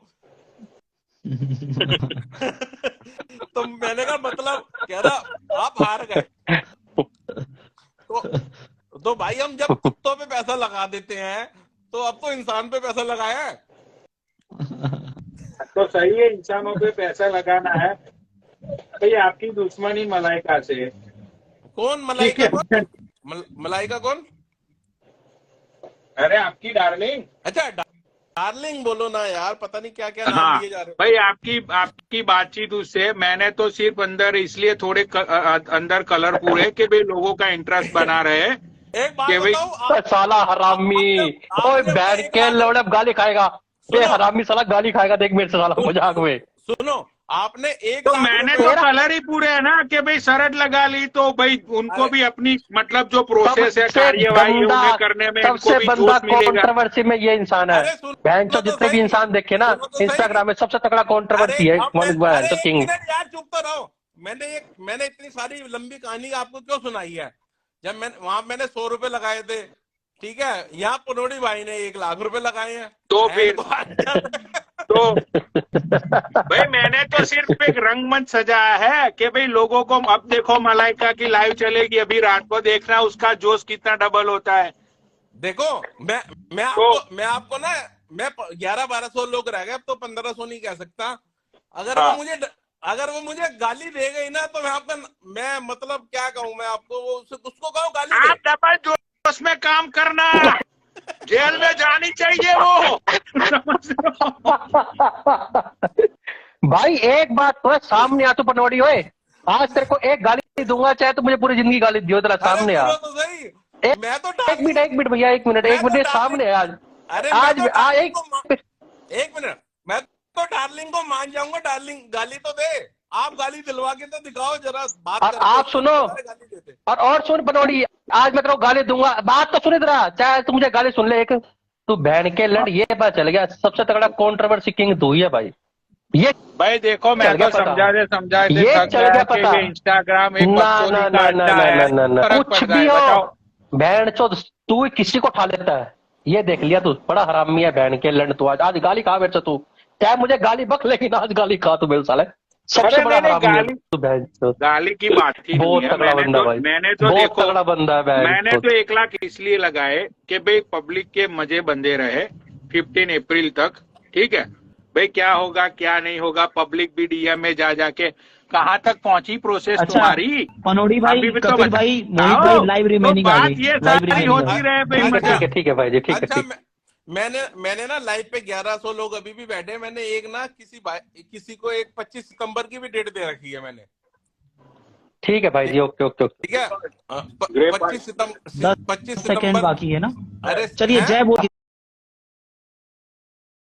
तो मैंने कहा मतलब, कह रहा आप हार गए। तो भाई हम जब कुत्तों पे पैसा लगा देते हैं, तो अब तो इंसान पे पैसा लगाया है। तो सही है, इंसानों पे पैसा लगाना है। भाई आपकी दुश्मनी मलाइका से। कौन मलाइका? कौन मलाइका? कौन? अरे आपकी डार्लिंग। अच्छा डार्लिंग बोलो ना यार, पता नहीं क्या क्या नाम हाँ लिए जा रहे हो। भाई, आपकी बातचीत उससे, मैंने तो सिर्फ अंदर इसलिए थोड़े अंदर कलर पूरे कि भाई लोगों का इंटरेस्ट बना रहे। एक बात कि भाई बताओ, साला हरामी, ओए बैठ के लौड़े गाली खाएगा। ये हरामी साला गाली खाएगा, देख मेरे से साला मजाक में। सुनो, आपने 1 तो लाख मैंने रुपए- तो कलर ही पूरे है ना कि भाई शरत लगा ली, तो भाई उनको भी अपनी मतलब जो प्रोसेस है, कार्यवाही उन्हें करने में इनको सबसे भी बंदा जोश मिलेगा। कंट्रोवर्सी में ये इंसान है। अरे सुनो बहन चो तो जितने भी सही, इंसान देखे ना सुनो तो सही। इंस्टाग्राम में, सबसे तगड़ा कंट्रोवर्सी है अरे एक किंग। मिनट यार, चुप तो रहो। मैंने इतनी सारी लंबी कहानी आपको क्यों सुनाई है? जब मैंने 100 रुपए लगाए थे, ठीक है, यहाँ पनोड़ी भाई ने 1 लाख रुपए लगाए हैं। तो फिर तो भाई मैंने तो सिर्फ एक रंगमंच सजाया है कि भाई लोगों को, अब देखो मलाइका की लाइव चलेगी अभी रात को, देखना उसका जोश कितना डबल होता है। देखो मैं आपको ना, मैं 1100-1200 लोग रह गए, अब तो 1500 नहीं कह सकता। अगर वो मुझे गाली दे गई ना, तो मैं मतलब क्या कहूँ मैं आपको, उसको कहूँ गाली दे। आप डबल जोश में काम करना, जेल में जानी चाहिए वो। भाई एक बात तो है, सामने आ तू पनौड़ी होए, आज तेरे को एक गाली दूंगा, चाहे तो मुझे पूरी जिंदगी गाली दियो, तेरा सामने आ। सुनो तो सही, मैं तो एक मिनट भैया, एक मिनट सामने है आज। अरे आज एक मिनट, मैं तो डार्लिंग को मान जाऊंगा। डार्लिंग गाली तो दे, आप गाली दिलवा के तो दिखाओ जरा, बात और आप सुनो, गाली देते। और सुन पनौड़ी, आज मैं तेरे को गाली दूंगा, बात तो सुन इधर, चाहे तू मुझे गाली सुन ले एक, तू बहन के लड़, ये पता चल गया सबसे तगड़ा कंट्रोवर्सी किंग तू ही है भाई। ये भाई देखो, मैं तो समझाते ये चल गया पता। इंस्टाग्राम एक ना कुछ भी हो, बहन चो तू किसी को उठा लेता है, ये देख लिया तू, बड़ा हरामी है बहन के लड़। तू आज गाली खा मेरे से, तू चाहे मुझे गाली बक, लेकिन आज गाली खा तू मेरे साले, सबसे बड़ा हरामी है तू बहन चो। गाली की बात ही बहुत तगड़ा बंदा भाई, मैंने तो बहुत देखो, तगड़ा बंदा है। मैंने तो 1 लाख इसलिए लगाए कि भाई पब्लिक के मजे बंधे रहे 15 अप्रैल तक, ठीक है भाई। क्या होगा क्या नहीं होगा, पब्लिक भी डीएम में जाके कहाँ तक पहुंची प्रोसेस तुम्हारी। पनौड़ी भाई, अभी भी तो कपिल भाई, मोहित भाई लाइव रिमेनिंग आ बात गई, ये लाइव सारी रिमेनिंग होती रहे भाई, मजा। ठीक है भाई जी, ठीक है। अच्छा मैंने ना लाइव पे 1100 लोग अभी भी बैठे। मैंने एक ना किसी को एक 25 सितंबर की भी डेट दे रखी है मैंने। ठीक है भाई जी, ओके। ठीक है, 25 सितंबर, 25 सेकंड सितंबर बाकी है ना। अरे चलिए, जय बोल।